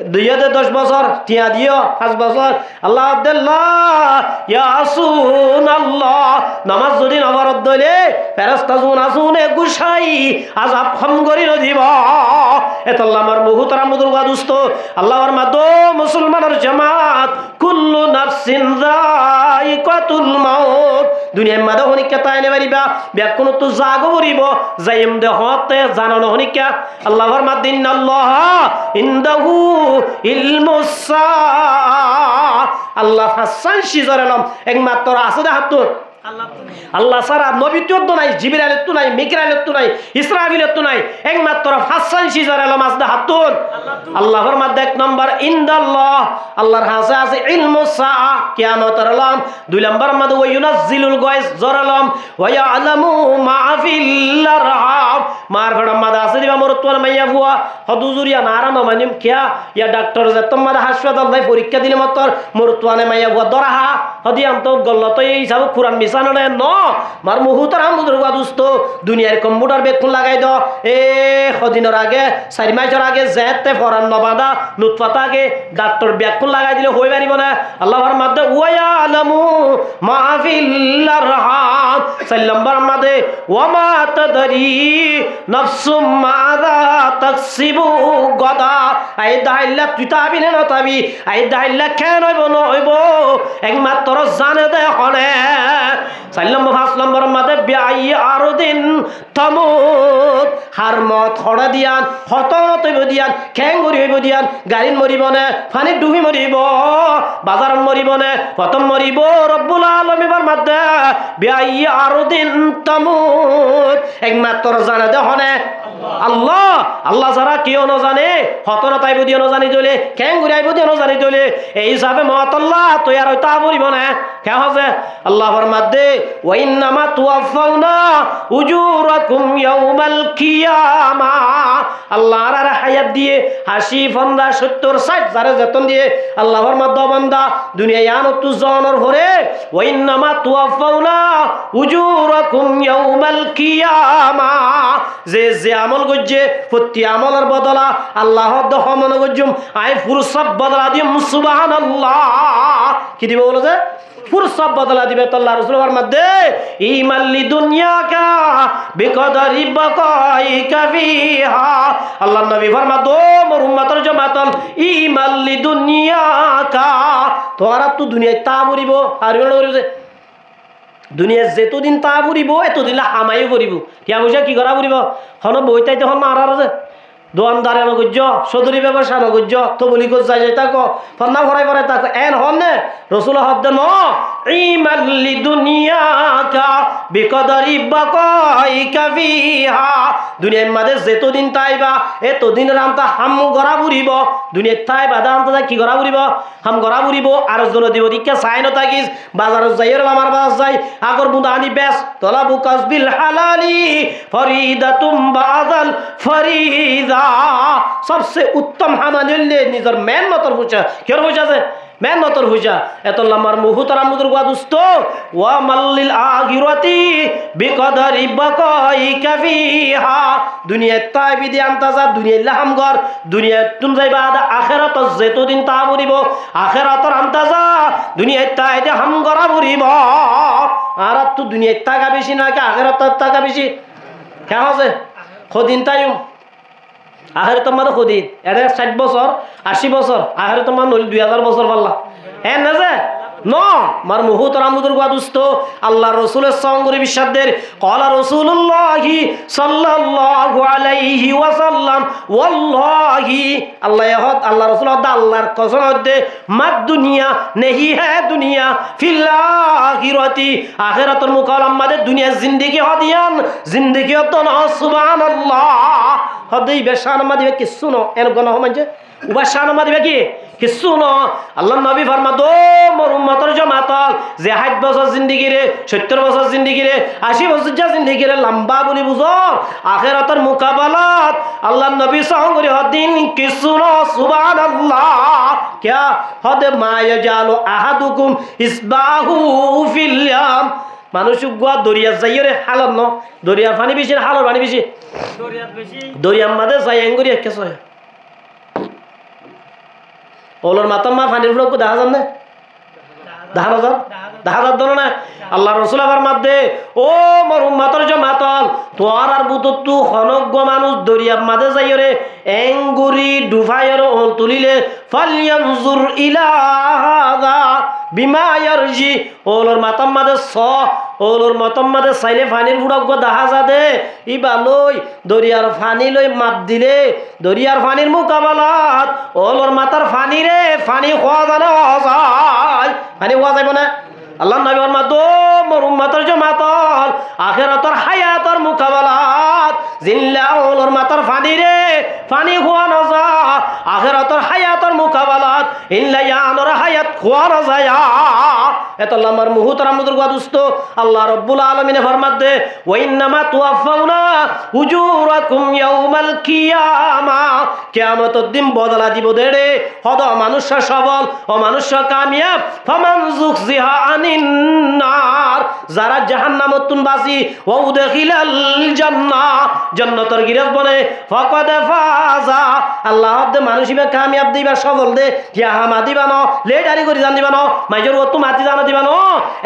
10 বছর টিয়া দিও 5 বছর আল্লাহ আব্দুল্লাহ ইয়াসুনাল্লাহ নামাজ যদি নবরত দইলে ফেরেশতা জুন আসুনে গুছাই আযাব কম করি দিব এতল্লা আমার মুহুতরা মুদুর গাদুস্ত আল্লাহর মাদো মুসলমানের জামাত কুল্লু নাফসিন যায়িকাতুল মাউত দুনিয়ার মাদো হনিকা তাইনে পারিবা ব্যাকুন তো জাগো করিব যাইম দে হতে জানানো হনিকা আল্লাহর মাদিন আল্লাহ ইনদাহু ইলমুসা আল্লাহ হাসান শিজরালাম একমাত্র আছে হাত আল্লাহ ছাড়া নবীর তো নাই, জিবরাইলের তো নাই, মিকাইলের তো নাই, ইসরাফিলের তো নাই, একমাত্র হাসান সিজার আলম আসদা হাতুন আল্লাহর মধ্যে এক নম্বর ইনদাল্লাহ, আল্লাহর হাসে আছে ইলমুস সাআ কিয়ামতের আলম। দুই নম্বর মধ্যে ওয়া ইউনাজ্জিলুল গায়স জর আলম ওয়া ইয়ালামু মা ফিল আরহাম, মার ফড় মধ্যে আছে দিবা মরতুয়ান মাইয়া বুয়া হদুজুরিয়া নারাম মানিম কিয়া ইয়া ডাক্তার যে তোমার হাসপাতাল লাই পরীক্ষা দিলে মতর মরতুয়ানে মাইয়া বুয়া দরাহা হদিয়াম তো গল্লত এই সব কুরআন মিশানো ন মার মুহুতার আমুদুর ওয়া দুস্ত দুনিয়ার কম্পিউটার বেকুন লাগাই দ এ কদিনের আগে 4 মাসের আগে যেতে ফরান নবাদা লুৎফাতাকে ডাক্তার বেকুন লাগাই দিলে হই পারিব না। আল্লাহর মধ্যে ওয়া ইয়ালামু মা ফিল আরহাম। 4 নম্বর মধ্যে ওয়া মা তাদরি নাফসুম মাযা তাকসিবু গাদা, আই দাইল্লা তুতাবিনে নতাবি, আই দাইল্লা কেন হইব নইব একমাত্র জানে দে হনে। 4 নম্বর 5 নম্বর মধ্যে বিআই আরদিন তামুত, হার মত হড়া দিয়ান হতনত হইব দিয়ান, খ্যাং মরি হইব দিয়ান, গাড়িন মরিব না, পানি ডুবি মরিব, বাজার মরিব না, প্রথম মরিব রব্বুল আলামিনের মধ্যে বিআই আরদিন তামুত একমাত্র জানে দে হনে আল্লাহ। আল্লাহ ছাড়া কেউ ন জানে, হতনত আইব দিও ন জানি দলে, খ্যাং ঘুরি আইব দিও ন জানি দলে, এই হিসাবে মত আল্লাহ তৈয়ার হইতা মরিব না কে হচ্ছে আল্লাহর মধ্যে ওয়া ইন্নামা তুওয়াফাউনা উজুরাকুম ইয়াউমাল কিয়ামা, আল্লাহর আর হায়াত দিয়ে হাসি ফন্দা 70 60 যারে বেতন দিয়ে আল্লাহর মধ্যে বান্দা দুনিয়া ইয়ানত জনের পরে ওয়া ইন্নামা তুওয়াফাউনা উজুরাকুম ইয়াউমাল কিয়ামা, যে যে আমল গজ্জে প্রতি আমলের বদলা আল্লাহর দহমন গজ্জুম আই ফুরসব বদলা দিম সুবহানাল্লাহ। কি দিবে বলো যে ফুরসব বদলা দিবে তো আল্লাহ রাসূলের মধ্যে ইমাল্লি দুনিয়াকা বিকদরি বাকাইকা ফিহা, আল্লাহর নবী ফরমাত ও মোর উম্মতের জামাতন ইমাল্লি দুনিয়াকা, তোরা তো দুনিয়ায় তা মরিব আর দুনিয়া যেতদিন তা ফুরিব এতদিন হামাইও ফুরিব, টিয়া পয়সা কি করা ফুরিব হন বইতাইতে হন আর যে দোয়ানদারে নগজ্য সদরি ব্যবসা নগজ্য তো বলি কো যাই যাই তাকো ফন্না ভরাই ভরাই তাকো এন হনে রাসূল হদ্দ ন ইমাল্লি দুনিয়াকা বিকদরি বাকাইকা ফিহা, দুনিয়ার মধ্যে যেতদিন তাইবা এতদিন রামতা হাম গড়া ফুরিব, দুনিয়ার তাইবা দামতা কি গড়া ফুরিব হাম গড়া ফুরিব। আর জন দিব দিকে চাই ন থাকিস বাজারত যাইর আমার বাজার যাই আগর বুদা আনি বেশ তলাবু কাসবিল হালালি ফরিদাতুম বাদাল ফরিদা, সবচেয়ে উত্তম হামানিলে নিজের মেহনতর পয়সা কেন পয়সা আছে মেহনতর পয়সা এত লম্বার মুহুতারা মুদুর গুয়া দুস্ত ওয়া মাল্লিল আখিরাতি বিকদরি বাকাইকা ফিহা, দুনিয়ায় তাই বিদি আন্তাজা দুনিয়ায় লাহাম ঘর দুনিয়ায় তুম যাইবা আখিরাত যেতদিন তা বলিব আখিরাতর আন্তাজা দুনিয়ায় তাই দে হাম গরা বলিব। আর তো দুনিয়ায় টাকা বেশি না কি আখিরাতর টাকা বেশি কে আছে খদিন তাই আখেরে তোমার খুদিন এটা 60 বছর 80 বছর আখেরে তোমার 2000 বছর পাল্লা হ্যাঁ না যে ন মার মুহুতর আমুদুর গুয়াদুস্ত আল্লাহ রসুলের সঙ্গে বিশ্বাসদের কলা রসুল্লাহি সাল্লাল্লাহু আলাইহি ওয়াসাল্লাম ওয়াল্লাহি আল্লাহ রসুল আল্লাহর কসম হদ্দে মাদ দুনিয়া নেহি হ্যাঁ দুনিয়া ফিল আখিরাতি আখিরাতের মুকালাম মাদে দুনিয়া জিন্দেগি হদিয়ান জিন্দেগি হদ না সুবহানাল্লাহ হদেই বেশান মাদিবে কিছু ন এন গণ হমাজে উবাশান মাদিবে কি কিছু ন আল্লাহ নবী ফরমাত ও মোর উম্মতের জামাতল যে 60 বছর জিন্দেগি রে 70 বছর জিন্দেগি রে 80 বছর যা জিন্দেগি রে লম্বা বলি বুঝো আখিরাতের মুকাবালাত আল্লাহ নবী সঙ্গে হদিন কিছু ন সুবহানাল্লাহ क्या হদে মা ইয়াজালু আহাদুকুম ইসবাহু ফিল ইয়াম মানুষ গুয়া দরিয়া যাইরে হালন ন দরিয়ার পানি বেশি হালর পানি বেশি দরিয়ার মাঝে যাই এঙ্গুরি কেস হয় ওলর মাতাম মা পানির ফুলক দেখা যান না দেখা যার না আল্লাহ রসুল আবার মাধ্যে ও মোর উম্মতের জামাতল তোর আর বুতু হনজ্ঞ মানুষ দরিয়ার মাঝে যাইরে এঙ্গুরি ডুফাইর তুলিলে ফালিয়ানজুর ইলা হাযা বিমা ইয়ারজি ওলর মাতাম মাঝে ওলর মাতাম মাঝে চাইলে পানির ফুড়ক দেখা যা দে ইবা লই দরিয়ার পানি লই মাপ দিলে দরিয়ার পানির মোকাবেলাত ওলর মাতার পানি রে পানি খোয়া জানো যায় পানি খোয়া যাইব না আল্লাহ নবী ফরমাত দো মোর উম্মতের জামাতল আখিরাতের হায়াতের মুকাবালাত জিল্লাউলর মাতার ফানি রে ফানি খোয়া না যা আখিরাতের হায়াতের মুকাবালাত ইল্লায়ানর হায়াত খোয়া না যায় এত আল্লাহর মুহতারাম বুজুর্গ দোস্ত আল্লাহ রাব্বুল আলামিন ফরমাত দে ওয়া ইন্নামা তুওয়াফাউনা উজুরাকুম ইয়াউমাল কিয়ামা কিয়ামতের দিন বদলা দিব দেড়ে হদ মানুষ সবল ও মানুষ কামিয়াব ফামান যুখজিহা আনিন নার যারা জাহান্নামত তুন বাসি ও উদখিলাল জান্নাহ জান্নাতের গিরাজ বনে ফাকাদ ফাজা আল্লাহ দে মানুষিবে কামিয়াব দিবা সবল দে ইয়া হামা দিবা ন লেডারি করি জান দিবা ন মাইজর ও তো মাটি জানা দিবা ন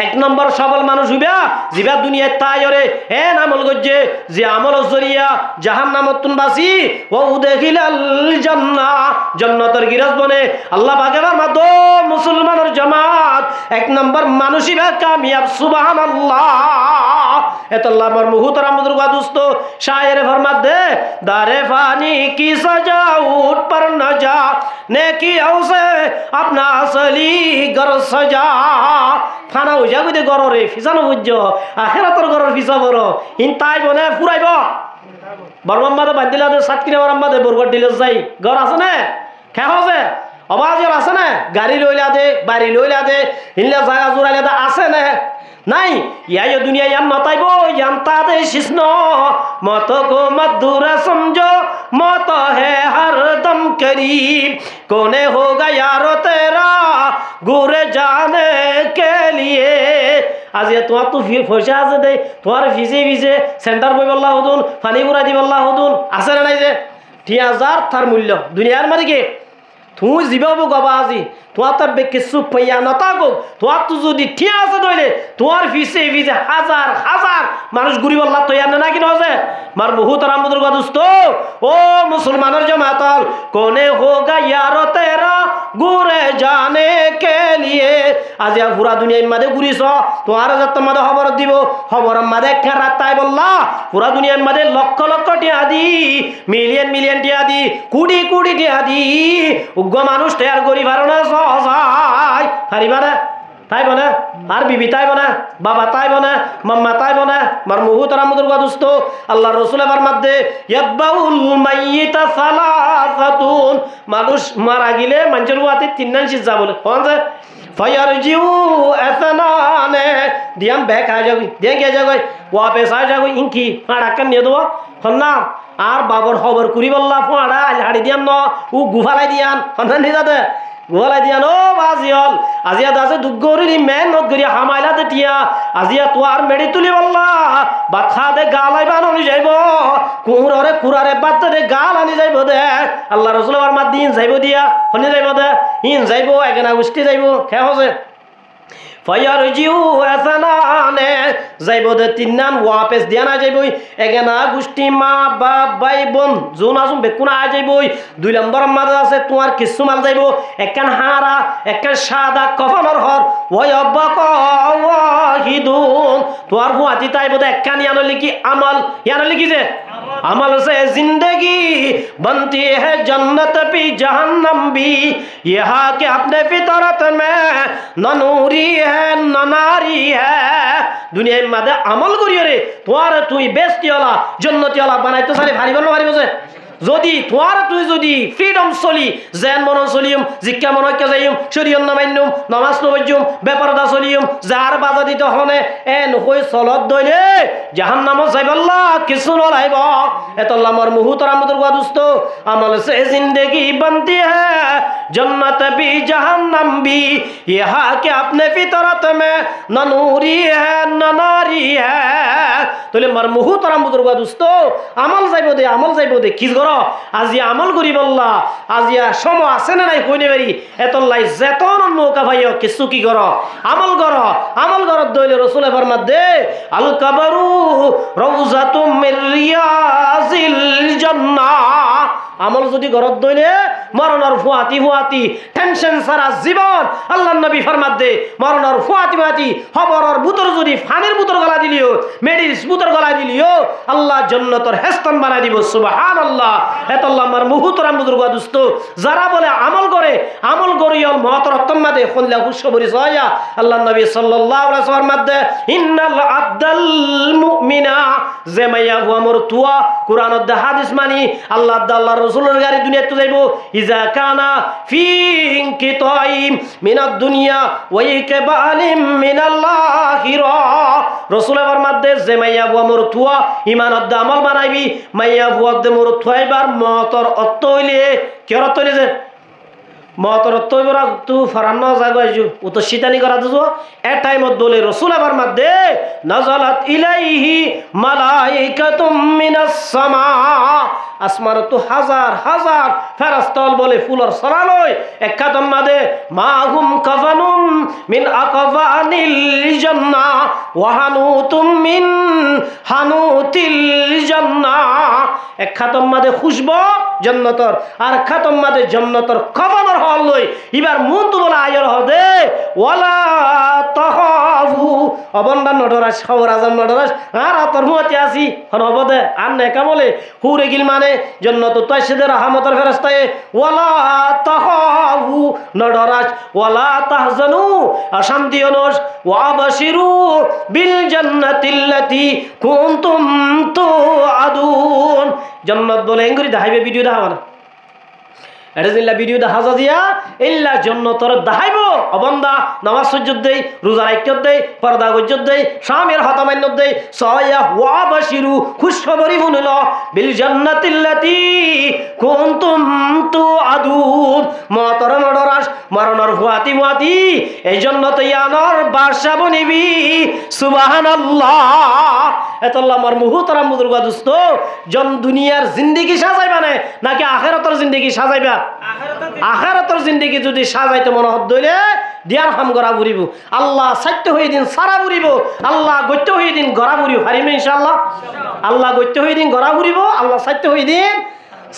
এক নম্বর সবল মানুষ হইবা জিবা দুনিয়ায় তাইরে এ আমল গজ্জে যে আমল জরিয়া জাহান্নামত তুন বাসি ও উদখিলাল জান্নাহ জান্নাতের গিরাজ বনে আল্লাহ পাকের মাধ্যমে মুসলমানের জামাত এক নম্বর মানুষিবা কামিয়াব সুবহানাল্লাহ এত আল্লাহ আমার মুহতারাম বুজুর্গ দোস্ত শায়ের ফরমাত দে দারে ফানি কি সজা উঠ पर न जा नेकी औसे अपना असली घर सजा खाना हो जा কইতে গররে ফিসানো বুঝ আখিরাতের গরর ফিসা বড় ইন তাই বনে ফুরাইব বরমাম্মাদে বান্দিলা দে সাতকিনা বরমাম্মাদে বরগট দিলে যাই ঘর আছে না খেয়া আছে অবাজর আছে না গাড়ি লইলা দে বাড়ি লইলা দে হিনলা জায়গা জোড়াইলা দে আছে না নাই ইয়াই দুনিয়া ইয়ান নতাইব ইয়ান তাদে শিষ্ণ মত কো মধুর সমঝো মত হে হরদম করিব কোনে হোগা यारो तेरा गुरे जाने के लिए आज ये তোমার তো পয়সা আছে দে তোমার ফিজে ফিজে সেন্টার বই বল্লা হদুন পানি বুড়াই দি বল্লা হদুন আছে না নাই যে 3000 তার মূল্য দুনিয়ার মানে কি তুই জীবাবো গবা আজি তোমার তো কিছু পাইয়া নতা গো তোমার তো যদি ঠিক আছে দইলে তোমার ফিসে ফিসে হাজার হাজার মানুষ ঘুরি বললা তো ইয়ার না কি নজে মার বহুত রামদুর দোস্ত ও মুসলমানের জামাতল কোনে হোগা यारो तेरा गुरे जाने के लिए आज या পুরা দুনিয়ার মধ্যে ঘুরিছ তোমার যত মধ্যে খবর দিব খবর মধ্যে একটা রাত তাই বললা পুরা দুনিয়ার মধ্যে লক্ষ লক্ষ টিয়া দি মিলিয়ন মিলিয়ন টিয়া দি কোটি কোটি টিয়া দি উগ্র মানুষ তৈয়ার করি পারো না সহজাই পারিবা না তাই বনে আর বিবি তাই বনে বাবা তাই বনে মাম্মা তাই বনে মার মুহতারাম বুজুর্গ দোস্ত আল্লাহর রাসূল ফরমাত দে ইয়াতবাউল মাইয়িতা সালাসাতুন মানুষ মারা গেলে মানুষের ওয়াতে তিনজন সিজা বলে কোন যে ফায়ারজিউ আসানানে দিয়াম ব্যাক আ যাবি দেখ গে যাগই ওয়াপেস আ যাগই ইনকি ফাড়া কান নিয়ে দেবো হন্না আর বাবর খবর করি বললা ফাড়া হাড়ি দিয়ান ন ও গুফালাই দিয়ান হন্না নি যাতে গোলাই দিয়া নো বাজিয়ল আজিয়া দাসে দুগরি মেহনত করি হামাইলাতে টিয়া আজিয়া তোয়ার মেডি তুলি বললা বাথা দে গালাই বাননি যাইব কুমুরে কুরারে বাতরে গাল আনি যাইব দে আল্লাহ রাসূল ফরমাত দিন যাইব দিয়া হনি যাইব দে ইন যাইব এগনা উষ্টি যাইব খে হসে ফায়ারজিউ আসানানে যাইব দে তিননান ওয়াপেস দিয়া না যাইব এগনা গুষ্টি মা বাপ ভাই বোন জোন আসুন বেকুনা আ যাইব দুই নম্বর মাঝে আছে তোমার কিছু মাল যাইব একখান হারা একখান সাদা কফনের হর ওই অব্বাক ওয়াহিদুন তোমার হুয়াতি তাইব দে একখান ইয়ানো লিখি আমল ইয়ানো লিখি যে अमल से जिंदगी बनती है जन्नत भी जहन्नम भी यहाँ के अपने फितरत में न नूरी है न नारी है दुनिया में मदे अमल करियो रे तुम्हारे तुई बेस्ती वाला जन्नती वाला बनाई तो सारे भारी बनो भारी बसे যদি তোমার তুই যদি ফ্রিডম চলি জেন মন চলিম জিজ্ঞা মন কে যাইম শরীয়ত নামাইনুম নামাজ নবজুম বেপরদা চলিম যার বাজা দিতে হনে এন হই চলত দইলে জাহান্নামত যাইবাল্লা কিছু নলাইব এতল্লা মোর মুহতারাম বুজুর্গ দোস্ত আমল সে জিंदगी बनती है जन्नत भी जहन्नम भी यहाँ के अपने फितरत में न नूरी है न नारी है তোলে মোর মুহতারাম বুজুর্গ দোস্ত আমল যাইব দে কি আজি আমল করি বললা আজিয়া সম আছে না নাই কইনে বাড়ি এতলাই যেতন নৌকা ভাইও কিছু কি কর আমল কর দইলে রাসূল ফরমাত দে আল কবরু রাউজাতুম মির রিয়াজিল জান্নাহ আমল যদি ঘরত দইলে মরণর ফুয়াতি ফুয়াতি টেনশন সারা জীবন আল্লাহর নবী ফরমাত দে মরণর ফুয়াতি ফুয়াতি খবরর বুতর যদি ফানির বুতর গলা দিলিও মেডিস বুতর গলা দিলিও আল্লাহ জান্নাতের হেস্তান বানাই দিব সুবহানাল্লাহ। এতল্লাহ আমার মুহুতরাম বুজুর্গ দোস্ত যারা বলে আমল করিয়ল মহতরত্তম মাদে খল্লা খুশখবরি সয়া আল্লাহর নবী সাল্লাল্লাহু আলাইহি ওয়াসাল্লাম মাদে ইন্নাল আবদাল মুমিনা জেমাইয়া হুয়া মরতুয়া কুরআনত দা হাদিস মানি আল্লাহ আল্লাহর রাসূলের গাড়ি দুনিয়াতে যাইবো ইজা কানা ফি ইনকিতাইম মিনাদ দুনিয়া ওয়া ইকবালিম মিনাল্লাহিরা রাসূল ফরমাতে জেমাইয়া হুয়া মরতুয়া ঈমানত দা আমল বানাইবি মাইয়া হুয়া দে মরতুয়াইবার মতর অর্থ হইলে কি অর্থ হইলে যে মতর তৈবরা তু ফারান্ন জাগাইজু ও তো শীতানি করা দুজো এ টাইমত বলে রাসূল আবার মধ্যে নাযালাত ইলাইহি মালাইকাতুম মিনাস সামা আসমান তো হাজার হাজার ফেরেশতা বলে ফুলর সরালয় একাদম মাদে মাহুম কাফানুম মিন আকফানিল জান্নাহ ওয়া হানুতুম মিন হানুতিল জান্নাহ এক খাতম মাদে খুশবু জান্নাতর আর খাতম মাদে জান্নাতর কফানর হল লই এবার মন তো বলা আয়র হবে ওয়ালা তাখাফু অবন্দা নডরাস খবর আজম নডরাস আর আতর মুতি আসি হন হবদে আর নে কামলে হুরে গিল মানে জান্নাত তাইসিদের রহমতের ফেরেশতায়ে ওয়ালা তাখাফু নডরাস ওয়ালা তাহজানু অশান্তি অনস ওয়া বাশিরু বিল জান্নাতিল্লাতি কুনতুম তুআদুন জান্নাত বলে এঙ্গুরি দেখাইবে ভিডিও দেখাবা না এটা জিল্লা ভিডিও দেখা দিয়া ইল্লা জান্নাতর দেখাইব অবন্দা নামাজ সুজুদ দেই রোজা রাখত দেই পর্দা গজ্জত দেই স্বামীর হতা মান্যত দেই সয়া ওয়া বাশিরু খুশখবরি শুনিল বিল জান্নাতিল্লাতি কুনতুম তুআদুন মতরম ডরাস মরণর ফুয়াতি ফুয়াতি এই জান্নাত ইয়ানর বাদশা বনিবি সুবহানাল্লাহ। এতল্লাহ আমার মুহুতরাম বুজুর্গ দোস্ত জন দুনিয়ার জিন্দেগি সাজাইবা না নাকি আখিরাতের জিন্দেগি সাজাইবা আখিরাতের জিন্দেগি যদি সাজাইতে মন হদ দইলে দিয়ার হাম গড়া বুড়িব আল্লাহ সাইত্য হয়ে দিন সারা বুড়িব আল্লাহ গত্য হয়ে দিন গড়া বুড়িব পারিবে ইনশাআল্লাহ আল্লাহ গত্য হয়ে দিন গড়া বুড়িব আল্লাহ সাইত্য হয়ে দিন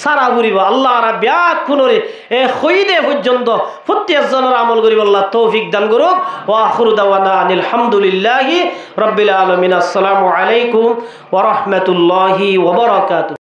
সারা বুড়িব আল্লাহ ব্যাক খুনরে এ খইদে পর্যন্ত প্রত্যেকজনের আমল করিব আল্লাহ তৌফিক দান করুক ওয়া আখিরু দাওয়ানা আনিল হামদুলিল্লাহি রাব্বিল আলামিন। আসসালামু আলাইকুম ওয়া রাহমাতুল্লাহি ওয়া বারাকাতুহু।